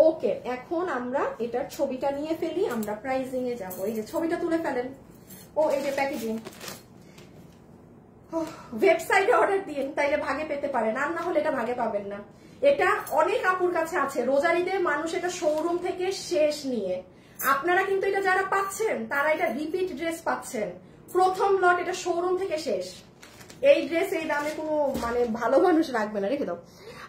ওকে, এখন আমরা এটার ছবিটা নিয়ে ফেলি, আমরা প্রাইজিং এ যাবো। এই যে ছবিটা তুলে ফেলেন। ও এই যে প্যাকেজিং, ওয়েবসাইটে অর্ডার দিন তাইলে ভাগে পেতে পারেন, আর না হলে এটা ভাগে পাবেন না। এটা অনেক আপুর কাছে আছে, রোজারিদের মানুষ এটা শোরুম থেকে শেষ নিয়ে। আপনারা কিন্তু এটা যারা পাচ্ছেন তারা এটা রিপিট ড্রেস পাচ্ছেন, প্রথম লট এটা শোরুম থেকে শেষ। এই ড্রেস এই দামে কোনো মানে ভালো মানুষ রাখবে না, রেখে দাও।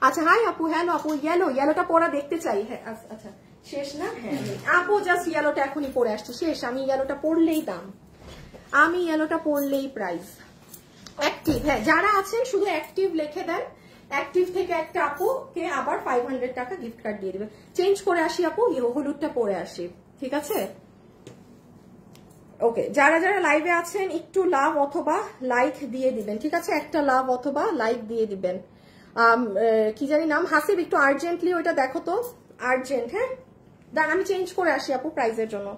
আচ্ছা হাই আপু, হ্যালো আপু, ইয়েলোটা পরা দেখতে চাই। হ্যাঁ আচ্ছা শেষ না, হ্যাঁ আপু জাস্ট ইয়েলোটা এখনই পরে আসছে, শেষ। আমি ইয়েলোটা পরলেই দাম, আমি ইয়েলোটা পরলেই প্রাইস। অ্যাক্টিভ, হ্যাঁ যারা আছেন শুধু অ্যাক্টিভ লিখে দেন, অ্যাক্টিভ থেকে একটা আপুকে আবার 500 টাকা গিফট কার্ড দিয়ে দিবে। চেঞ্জ করে আসি আপু, হলুদটা পরে আসি, ঠিক আছে। ওকে, যারা যারা লাইভে আছেন একটু লাভ অথবা লাইক দিয়ে দিবেন, ঠিক আছে, একটা লাভ অথবা লাইক দিয়ে দিবেন। কি জানি নাম, হাসিব, একটু আর্জেন্টলি ওইটা দেখো তো, আর্জেন্ট। হ্যাঁ দাঁড়ান আমি চেঞ্জ করে আসি আপু প্রাইজের জন্য।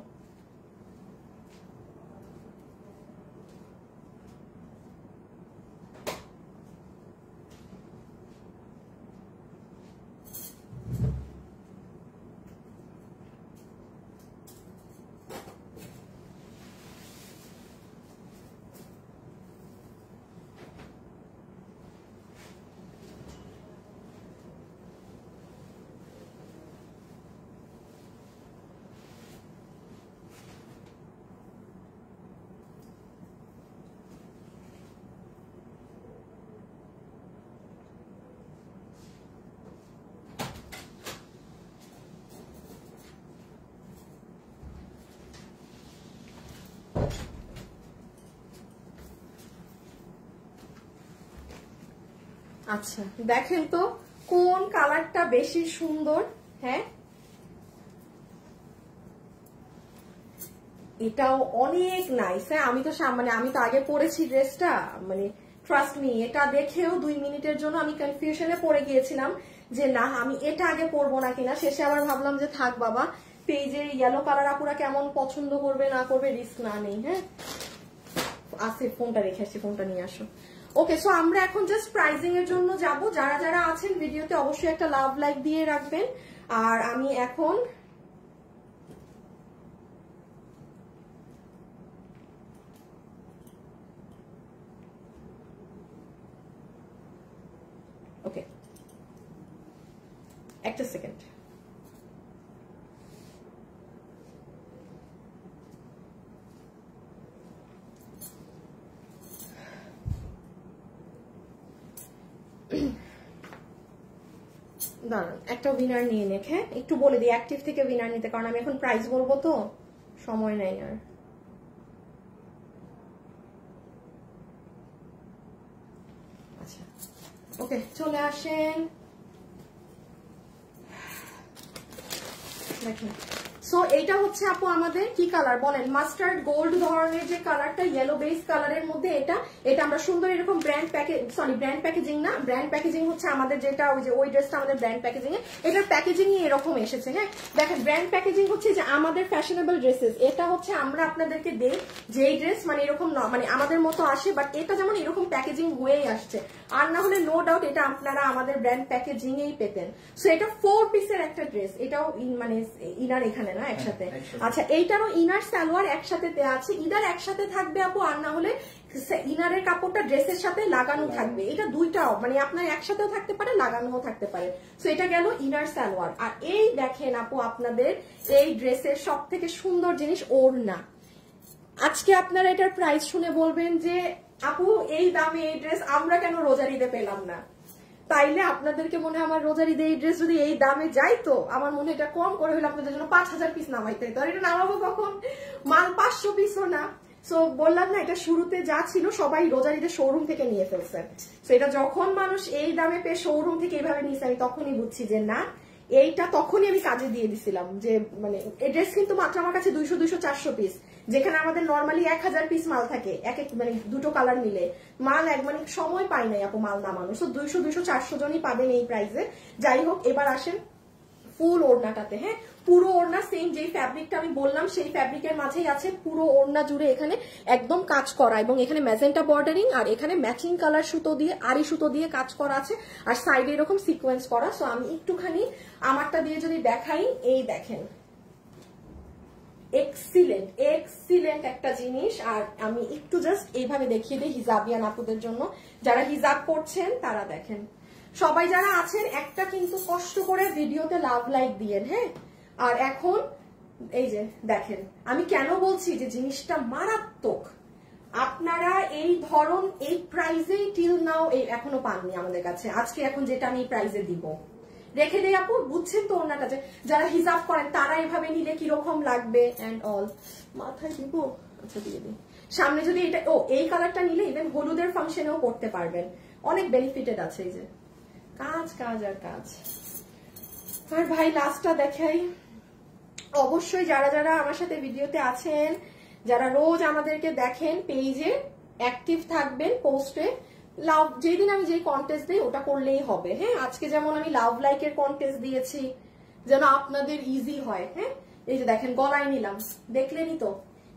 আচ্ছা দেখেন তো কোন কালারটা বেশি সুন্দর। হ্যাঁ এটাও অনেক নাইস। হ্যাঁ, আমি তো আগে পরেছি ড্রেসটা, মানে ট্রাস্ট মি, এটা দেখেও 2 মিনিটের জন্য আমি কনফিউশনে পড়ে গিয়েছিলাম যে না আমি এটা আগে পরবো না কিনা। শেষে আবার ভাবলাম যে থাক বাবা, পেজের ইয়েলো কালার আপুরা কেমন পছন্দ করবে না করবে রিস্ক না নেই। হ্যাঁ, আসে ফোনটা রেখে আসছি, ফোনটা নিয়ে আসো। ওকে, সো আমরা এখন জাস্ট প্রাইজিং এর জন্য যাব। যারা যারা আছেন ভিডিওতে অবশ্যই একটা লাভ লাইক দিয়ে রাখবেন। আর আমি এখন ওকে একটা সেকেন্ড। দাঁড়ান, একটা উইনার নিয়ে নেক। হ্যাঁ, একটু বলে দিই অ্যাক্টিভ থেকে উইনার নিতে, কারণ আমি এখন প্রাইস বলবো তো সময় নাই আর। আচ্ছা ওকে, চলে আসেন। দেখেন, সো এইটা হচ্ছে আপু আমাদের কি কালার বলেন, মাস্টার্ড গোল্ড ধরনের যে কালারটা, ইয়েলো বেস কালারের মধ্যে এটা আমরা সুন্দর এরকম ব্র্যান্ড প্যাকেজিং না, ব্র্যান্ড প্যাকেজিং হচ্ছে আমাদের যেটা ওই ড্রেসটা আমাদের ব্র্যান্ড প্যাকেজিং এ, এটার প্যাকেজিং এরকম এসেছে। হ্যাঁ দেখেন, ব্র্যান্ড প্যাকেজিং হচ্ছে যে আমাদের ফ্যাশনেবল ড্রেসেস, এটা হচ্ছে আমরা আপনাদেরকে দেই যে এই ড্রেস মানে এরকম মানে আমাদের মতো আসে, বাট এটা যেমন এরকম প্যাকেজিং হয়েই আসছে, আর না হলে নো ডাউট এটা আপনারা আমাদের ব্র্যান্ড প্যাকেজিং এই পেতেন। সো এটা 4 পিসের একটা ড্রেস, এটাও মানে ইনার এখানে না একসাথে। আচ্ছা, এইটারও ইনার সালোয়ার একসাথে দেওয়া আছে, ইনার একসাথে থাকবে আপু, আর না হলে ইনারের কাপড়টা ড্রেসের সাথে লাগানো থাকবে। এটা দুইটাও মানে আপনার একসাথেও থাকতে পারে, লাগানোও থাকতে পারে। সো এটা গেল ইনার সালোয়ার। আর এই দেখেন আপু, আপনাদের এই ড্রেসের সব থেকে সুন্দর জিনিস ওড়না। আজকে আপনারা এটার প্রাইস শুনে বলবেন যে আপু এই দামে এই ড্রেস আমরা কেন রোজার ঈদে পেলাম না। তাইলে আপনাদেরকে মনে হয় আমার রোজার ঈদে এই ড্রেস যদি এই দামে যাইতো, আমার মনে এটা কম করে হলে আপনাদের জন্য 5000 পিস নামাইতে হতো। আর এটা নামাবো কখন, মাল 500 পিসও না। সো বললাম না, এটা শুরুতে যা ছিল সবাই রোজার ঈদে শোরুম থেকে নিয়ে ফেলছে। সো এটা যখন মানুষ এই দামে পেয়ে শোরুম থেকে এইভাবে নিয়েছে, আমি তখনই বুঝছি যে না, এইটা তখনই আমি কাজে দিয়ে দিছিলাম যে মানে এই ড্রেস কিন্তু মাত্র আমার কাছে 200-400 পিস, যেখানে আমাদের নর্মালি 1000 পিস মাল থাকে এক মানে দুটো কালার মিলে। মাল মানে সময় পাই নাই আপু মাল নামানো। সো 200-400 জনই পাবেন এই প্রাইসে। যাই হোক, এবার আসেন ফুল ওড়নাটাতে। হ্যাঁ, পুরো ওড়না সেম যেই ফ্যাব্রিকটা আমি বললাম সেই ফ্যাব্রিকের মাঝেই আছে, পুরো ওড়না জুড়ে এখানে একদম কাজ করা, এবং এখানে ম্যাজেন্টা বর্ডারিং আর এখানে ম্যাচিং কালার সুতো দিয়ে আরি সুতো দিয়ে কাজ করা আছে, আর সাইডে এরকম সিকোয়েন্স করা। সো আমি একটুখানি আমারটা দিয়ে যদি দেখাই, এই দেখেন এক্সিলেন্ট একটা জিনিস। আর আমি একটু জাস্ট এইভাবে দেখিয়ে দিই হিজাবিয়ান আপুদের জন্য, যারা হিজাব করছেন তারা দেখেন। সবাই যারা আছেন একটা কিন্তু কষ্ট করে ভিডিওতে লাভ লাইক দিয়েন। হ্যাঁ, আর এখন এই যে দেখেন, আমি কেন বলছি যে জিনিসটা মারাত্মক, আপনারা এই ধরন এই প্রাইজেই টিল নাও এখনো পাননি আমাদের কাছে। আজকে এখন যেটা আমি এই প্রাইজে দিব, রেখে দেই আপু, বুঝছেন তো ওনাটা, যে যারা হিজাব করেন তারা এভাবে নিলে কিরকম লাগবে এন্ড অল। মাথায় দিব, আচ্ছা দিয়ে দিই। সামনে যদি এটা এই কালারটা নিলে ইভেন হলুদের ফাংশনেও করতে পারবেন, অনেক বেনিফিটেড আছে। এই যে কাজ কাজ আর কাজ। আর ভাই লাস্টটা দেখাই, অবশ্যই যারা যারা আমার সাথে ভিডিওতে আছেন, যারা রোজ আমাদেরকে দেখেন পেজে অ্যাক্টিভ থাকবেন, পোস্টে লাভ যেদিন আমি যেই কন্টেস্ট দিই ওটা করলেই হবে। হ্যাঁ, আজকে যেমন আমি লাভ লাইকের কন্টেস্ট দিয়েছি যেন আপনাদের ইজি হয়। হ্যাঁ, এই যে দেখেন গলায় নিলাম, দেখলেনই তো,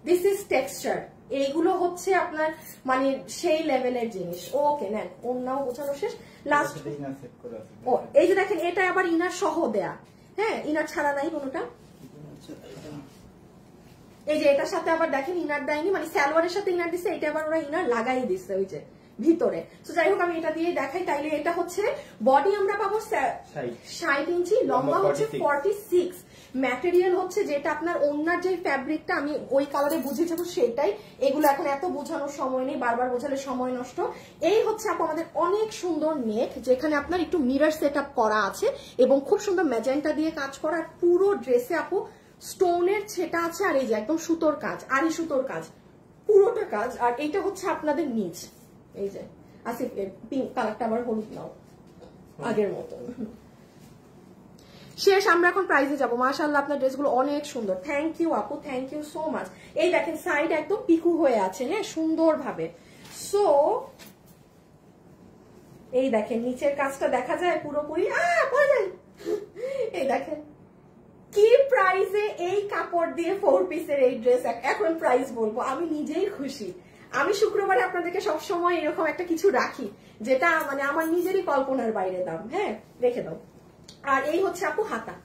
দিস ইজ টেক্সচার। এইগুলো হচ্ছে আপনার মানে সেই লেভেলের জিনিস। ওকে নেন, অন্যও বোঝানো শেষ। লাস্ট এই যে দেখেন, এটা আবার ইনার সহ দেয়া। হ্যাঁ, ইনার ছাড়া নাই কোনোটা। এই যে এটার সাথে আবার দেখেন ইনার দেয়নি, মানে সালোয়ারের সাথে ইনার দিচ্ছে, এটা আবার ওরা ইনার লাগাই দিচ্ছে ওই যে ভিতরে। তো যাই হোক, আমি এটা দিয়ে দেখাই। তাইলে এটা হচ্ছে বডি আমরা পাবো 60 ইঞ্চি, লম্বা হচ্ছে 46, ম্যাটেরিয়াল হচ্ছে যেটা আপনার ওনার যে ফ্যাব্রিকটা আমি ওই কালারে বুঝিয়ে যাবো সেটাই। এগুলো এখন এত বোঝানোর সময় নেই, বারবার বোঝালে সময় নষ্ট। এই হচ্ছে আপু আমাদের অনেক সুন্দর নেক, যেখানে আপনার একটু মিরর সেট আপ করা আছে এবং খুব সুন্দর ম্যাজেন্টা দিয়ে কাজ করা। পুরো ড্রেসে আপু স্টোনের ছেটা আছে, আর এই যে একদম সুতোর কাজ, আরি সুতোর কাজ, পুরোটা কাজ। আর এইটা হচ্ছে আপনাদের নিচ, এই যে আসিফ পিঙ্ক কালারটা আবার হলুদ নাও আগের মতো। শেষ, আমরা এখন প্রাইজে যাবো। মাশাআল্লাহ আপনার ড্রেসগুলো অনেক সুন্দর। থ্যাংক ইউ আপু, থ্যাংক ইউ সো মাচ। এই দেখেন সাইড একদম পিকু হয়ে আছে, হ্যাঁ সুন্দর ভাবে। সো এই দেখেন নিচের কাজটা দেখা যায় পুরোপুরি। এই দেখেন কি প্রাইসে এই কাপড় দিয়ে 4 পিসের এই ড্রেস। এখন প্রাইস বলবো, আমি নিজেই খুশি। আমি শুক্রবারে আপনাদেরকে সবসময় এরকম একটা কিছু রাখি যেটা মানে আমার নিজেরই কল্পনার বাইরে দাম। হ্যাঁ রেখে দাও। আর এই হচ্ছে আপু হাতা,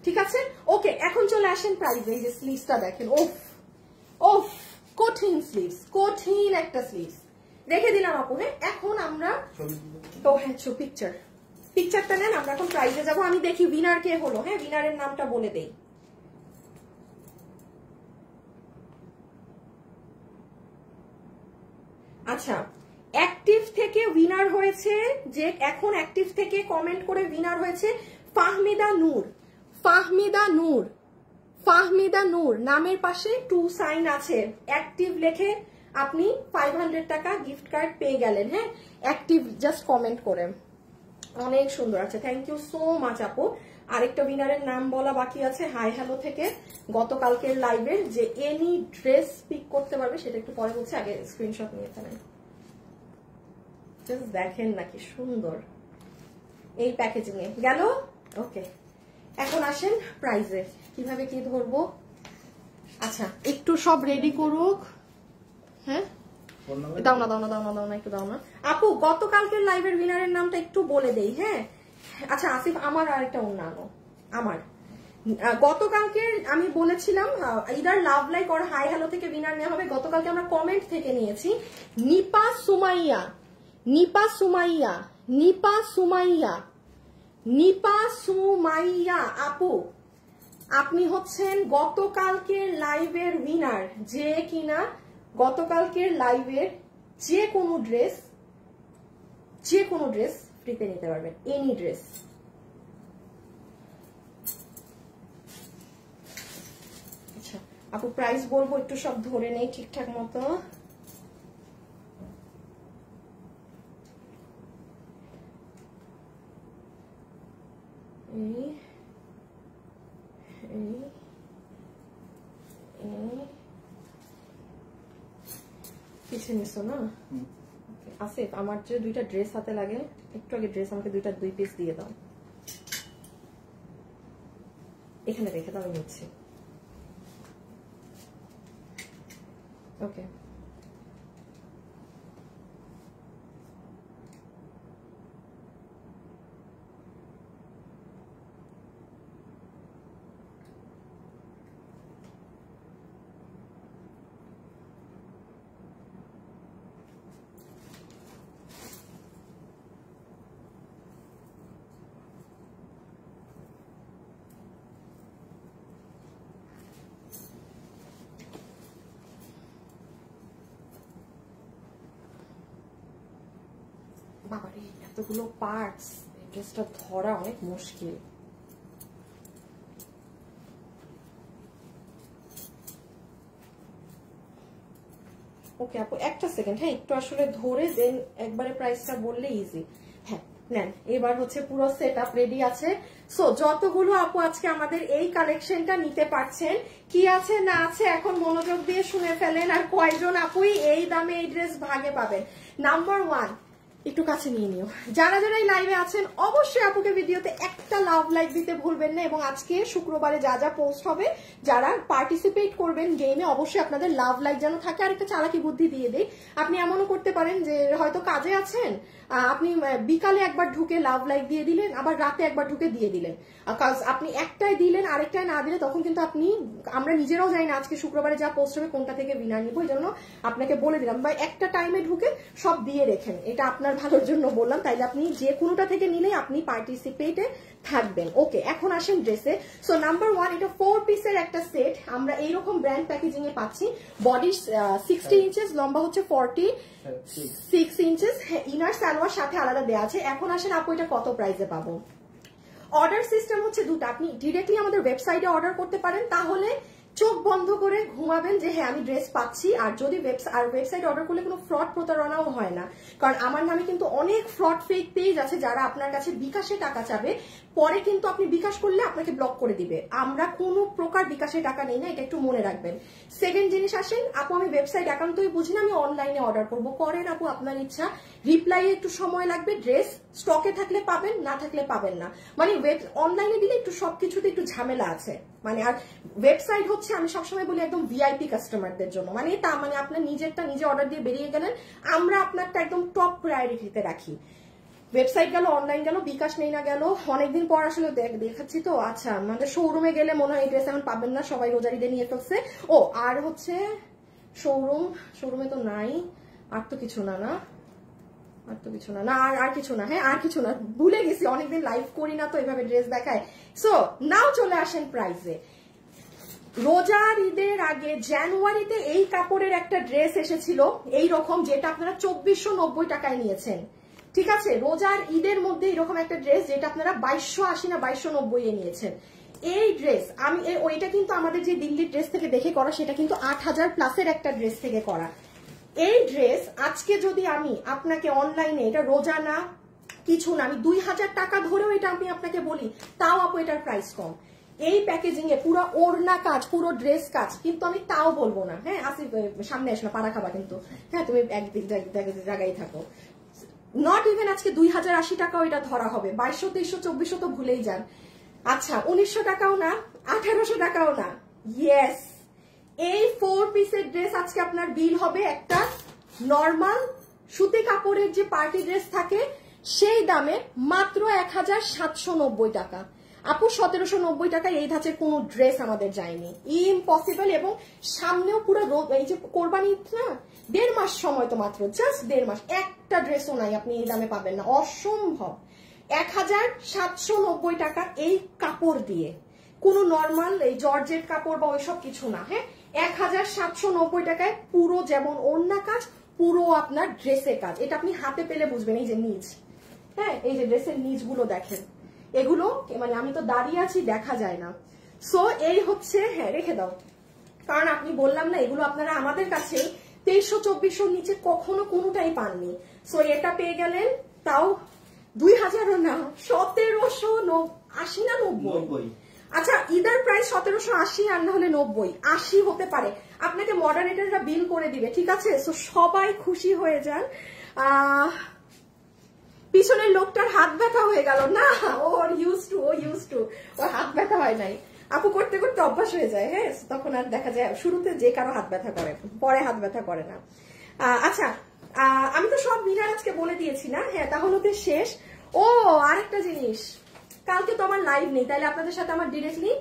ঠিক আছে। ওকে এখন চলে আসেন প্রাইসে। এই যে স্লিভসটা দেখেন, ওফ ওফ কঠিন স্লিভস, কঠিন একটা স্লিভস রেখে দিলাম আপু। হ্যাঁ এখন আমরা তো হ্যাঁ পিকচারটা নেন, আমরা এখন প্রাইজে যাবো। আমি দেখি উইনার কে হলো। হ্যাঁ উইনারের নামটা বলে দেই। আচ্ছা অ্যাক্টিভ থেকে উইনার হয়েছে, যে এখন অ্যাক্টিভ থেকে কমেন্ট করে উইনার হয়েছে ফাহমিদা নূর। ফাহমিদা নূর, ফাহমিদা নূর নামের পাশে 2 সাইন আছে। অ্যাক্টিভ লেখে আপনি 500 টাকা গিফট কার্ড পেয়ে গেলেন। হ্যাঁ অ্যাক্টিভ জাস্ট কমেন্ট করে। অনেক সুন্দর আছে, থ্যাংক ইউ সো মাচ আপু। আরেকটা উইনারের নাম বলা বাকি আছে হাই হ্যালো থেকে, গতকালকের লাইভের, যে এনি ড্রেস পিক করতে পারবে সেটা একটু পরে বলছে, আগে স্ক্রিনশট নিয়ে ফেলেন। দেখেন নাকি সুন্দর এই প্যাকেজিং এ গেল। ওকে এখন আসেন প্রাইজে, কিভাবে কি ধরবো। আচ্ছা একটু সব রেডি করুক। হ্যাঁ দাও না দাও না দাও না দাও না একটু দাও না আপু। গতকালকের লাইভের উইনারের নামটা একটু বলে দেই। হ্যাঁ আচ্ছা আসিফ, আমার আরেকটা অন্যান্য আমার গতকালকে আমি বলেছিলাম ইদার লাভ লাইক আর হাই হ্যালো থেকে উইনার নেওয়া হবে। গতকালকে আমরা কমেন্ট থেকে নিয়েছি নিপা সুমাইয়া, নিপা সুমাইয়া, নিপা সুমাইয়া, নিপা সুমাইয়া আপু। আপনি হচ্ছেন গতকালকের লাইভের উইনার, যে কিনা গতকালকের লাইভের যে কোনো ড্রেস ফ্রিতে নিতে পারবেন, এনি ড্রেস। আচ্ছা আপু প্রাইস বলবো, একটু সব ধরে নেই ঠিকঠাক মতো। পিছিয়ে নিছো না আসিফ? আমার যে 2টা ড্রেস হাতে লাগে, একটু আগে ড্রেস আমাকে 2 পিস দিয়ে দাও, এখানে রেখে দাও, আমি নিচ্ছি। ওকে বাবারে এতগুলো পার্টস, এই ড্রেসটা ধরা অনেক মুশকিল। ওকে আপু একটা সেকেন্ড, হ্যাঁ একটু আসলে ধরে দেন, একবারে প্রাইসটা বললে ইজি। হ্যাঁ নেন, এবার হচ্ছে পুরো সেট আপ রেডি আছে। সো যতগুলো আপু আজকে আমাদের এই কালেকশনটা নিতে পারছেন, কি আছে না আছে এখন মনোযোগ দিয়ে শুনে ফেলেন, আর কয়জন আপুই এই দামে এই ড্রেস ভাগে পাবেন। নাম্বার 1 একটু কাছে নিয়ে নিও। যারা যারা এই লাইভে আছেন অবশ্যই আপুকে ভিডিওতে একটা লাভ লাইক দিতে ভুলবেন না, এবং আজকে শুক্রবারে যা যা পোস্ট হবে, যারা পার্টিসিপেট করবেন গেমে, অবশ্যই আপনাদের লাভ লাইক যেন থাকে। আর একটা চালাকি বুদ্ধি দিয়ে দেই, আপনি এমনও করতে পারেন যে হয়তো কাজে আছেন, আপনি বিকালে একবার ঢুকে লাভ লাইক দিয়ে দিলেন, আবার রাতে একবার ঢুকে দিয়ে দিলেন। কাজ আপনি একটাই দিলেন আরেকটাই না দিলে তখন কিন্তু আপনি, আমরা নিজেরাও জানি না আজকে শুক্রবারে যা পোস্ট হবে কোনটা থেকে উইনার নিব, এই জন্য আপনাকে বলে দিলাম। বা একটা টাইমে ঢুকে সব দিয়ে রেখেন, এটা আপনার ভালোর জন্য বললাম, তাইলে আপনি যে কোনোটা থেকে নিলে আপনি পার্টিসিপেটে থাকবেন। ওকে এখন আসেন ড্রেসে। সো নাম্বার 1 এটা 4 পিসের একটা সেট, আমরা এইরকম ব্র্যান্ড প্যাকেজিং এ পাচ্ছি। বডি 60 ইঞ্চেস, লম্বা হচ্ছে 46 ইঞ্চেস, ইনার সালোয়ার সাথে আলাদা দেওয়া আছে। এখন আসেন আপু এটা কত প্রাইসে পাবো। অর্ডার সিস্টেম হচ্ছে দুটো, আপনি ডিরেক্টলি আমাদের ওয়েবসাইটে অর্ডার করতে পারেন, তাহলে চোখ বন্ধ করে ঘুমাবেন যে হ্যাঁ আমি ড্রেস পাচ্ছি। আর যদি ওয়েবসাইট অর্ডার করলে কোনো ফ্রড প্রতারণাও হয় না, কারণ আমার নামে কিন্তু অনেক ফ্রড ফেক পেজ আছে যারা আপনার কাছে বিকাশে টাকা চাবে, পরে কিন্তু আপনি বিকাশ করলে আপনাকে ব্লক করে দিবে। আমরা কোনো প্রকার বিকাশে টাকা নেই না, এটা একটু মনে রাখবেন। সেকেন্ড জিনিস আসেন, আপু আমি ওয়েবসাইট একান্তই বুঝি না, আমি অনলাইনে অর্ডার করবো, করেন আপু আপনার ইচ্ছা। রিপ্লাই একটু সময় লাগবে, ড্রেস স্টকে থাকলে পাবেন, না থাকলে পাবেন না। মানে অনলাইনে দিলে একটু সবকিছুতে একটু ঝামেলা আছে, মানে আর ওয়েবসাইট হচ্ছে আমি সবসময় বলি একদম ভিআইপি কাস্টমারদের জন্য। মানে তা মানে আপনার নিজেরটা নিজে অর্ডার দিয়ে বেরিয়ে গেলেন, আমরা আপনারটা একদম টপ প্রায়োরিটিতে রাখি। ওয়েবসাইট গেল, অনলাইন গেল, বিকাশ নেই না গেল। অনেকদিন পর আসলে দেখাচ্ছি তো। আচ্ছা আমাদের শোরুমে গেলে মনে হয় এই ড্রেস এখন পাবেন না, সবাই রোজারিতে নিয়ে ফেলছে। ও আর হচ্ছে শোরুমে তো নাই, আর তো কিছু না, আর তো কিছু না, আর কিছু না, হ্যাঁ আর কিছু না, ভুলে গেছি, অনেকদিন লাইভ করি না তো এভাবে ড্রেস দেখায়। সো নাও চলে আসেন প্রাইসে। রোজার ঈদের আগে জানুয়ারিতে এই কাপড়ের একটা ড্রেস এসেছিল এই রকম, যেটা আপনারা 2490 টাকায় নিয়েছেন, ঠিক আছে। রোজার ঈদের মধ্যে এরকম একটা ড্রেস যেটা আপনারা 2280 না 2290 এ নিয়েছেন। এই ড্রেস আমি ওইটা কিন্তু আমাদের যে দিল্লির ড্রেস থেকে দেখে করা, সেটা কিন্তু 8000 প্লাসের একটা ড্রেস থেকে করা। এই ড্রেস আজকে যদি আমি আপনাকে অনলাইনে, এটা রোজা না কিছু না, আমি 2000 টাকা ধরেও এটা আমি আপনাকে বলি, তাও আপু এটার প্রাইস কম। এই প্যাকেজিং এ পুরো ওড়না কাজ, পুরো ড্রেস কাজ, কিন্তু আমি তাও বলবো না। হ্যাঁ আসি, সামনে আসো না, পাড়া খাবা কিন্তু। হ্যাঁ তুমি একদিক জায়গায় থাকো। নট ইভেন আজকে 2080 টাকাও এটা ধরা হবে, 2200 2300 2400 তো ভুলেই যান। আচ্ছা 1900 টাকাও না, 1800 টাকাও না। ইয়েস, এই 4 পিসের ড্রেস আজকে আপনার বিল হবে একটা নর্মাল সুতি কাপড়ের যে পার্টি ড্রেস থাকে সেই দামে মাত্র 1790 টাকা। আপু 1790 টাকায় এই ধাঁচের কোনো ড্রেস আমাদের যায়নি, ইম্পসিবল। এবং সামনেও পুরো এই যে কোরবানি না, 1.5 মাস সময় তো মাত্র, জাস্ট 1.5 মাস, একটা ড্রেসও নাই আপনি এই দামে পাবেন না, অসম্ভব। 1790 টাকা এই কাপড় দিয়ে, কোনো নর্মাল এই জর্জেট কাপড় বা ওইসব কিছু না। হ্যাঁ 1790 টাকায় পুরো যেমন ওড়না কাজ, পুরো আপনার ড্রেসের কাজ। এটা আপনি হাতে পেলে বুঝবেন, এই যে নিচ, হ্যাঁ এই যে ড্রেসের নিচগুলো দেখেন, এগুলো মানে আমি তো দাঁড়িয়ে আছি দেখা যায় না। সো এই হচ্ছে, হ্যাঁ রেখে দাও, কারণ আপনি বললাম না এগুলো আপনারা আমাদের কাছে 2300-2400 নিচে কখনো কোনোটাই পাননি। সো এটা পেয়ে গেলেন তাও 2000ও না, 1780 না 90। আচ্ছা ঈদের প্রাইস 1780 আর না হলে 90, 80 হতে পারে, আপনাকে মডারেটররা বিল করে দিবে, ঠিক আছে। সো সবাই খুশি হয়ে যান। পিছনের লোকটার হাত ব্যথা হয়ে গেল না, ওর ইউজ টু ওর হাত ব্যথা হয় নাই। আপু করতে করতে অভ্যাস হয়ে যায়, হ্যাঁ তখন আর দেখা যায় শুরুতে যে কারো হাত ব্যথা করে, পরে হাত ব্যথা করে না। আচ্ছা আমি তো সব মিলার আজকে বলে দিয়েছি না, হ্যাঁ তাহলে তো শেষ। ও আরেকটা জিনিস, কালকে তো আমার লাইভ নেই, তাহলে আপনাদের সাথে আমার ডিরেক্টলি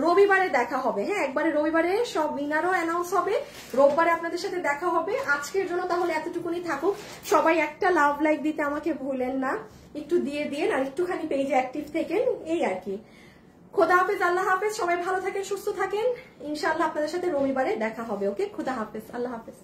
রবিবারে দেখা হবে। হ্যাঁ একবারে রবিবারে সব উইনারও অ্যানাউন্স হবে, রোববারে আপনাদের সাথে দেখা হবে। আজকের জন্য তাহলে এতটুকুনি থাকুক। সবাই একটা লাভ লাইক দিতে আমাকে ভুলেন না, একটু দিয়ে দিয়েন, আর একটুখানি পেজে অ্যাক্টিভ থেকেন, এই আর কি। খোদা হাফেজ, আল্লাহ হাফেজ, সবাই ভালো থাকেন, সুস্থ থাকেন। ইনশাআল্লাহ আপনাদের সাথে রবিবারে দেখা হবে। ওকে, খোদা হাফেজ, আল্লাহ হাফেজ।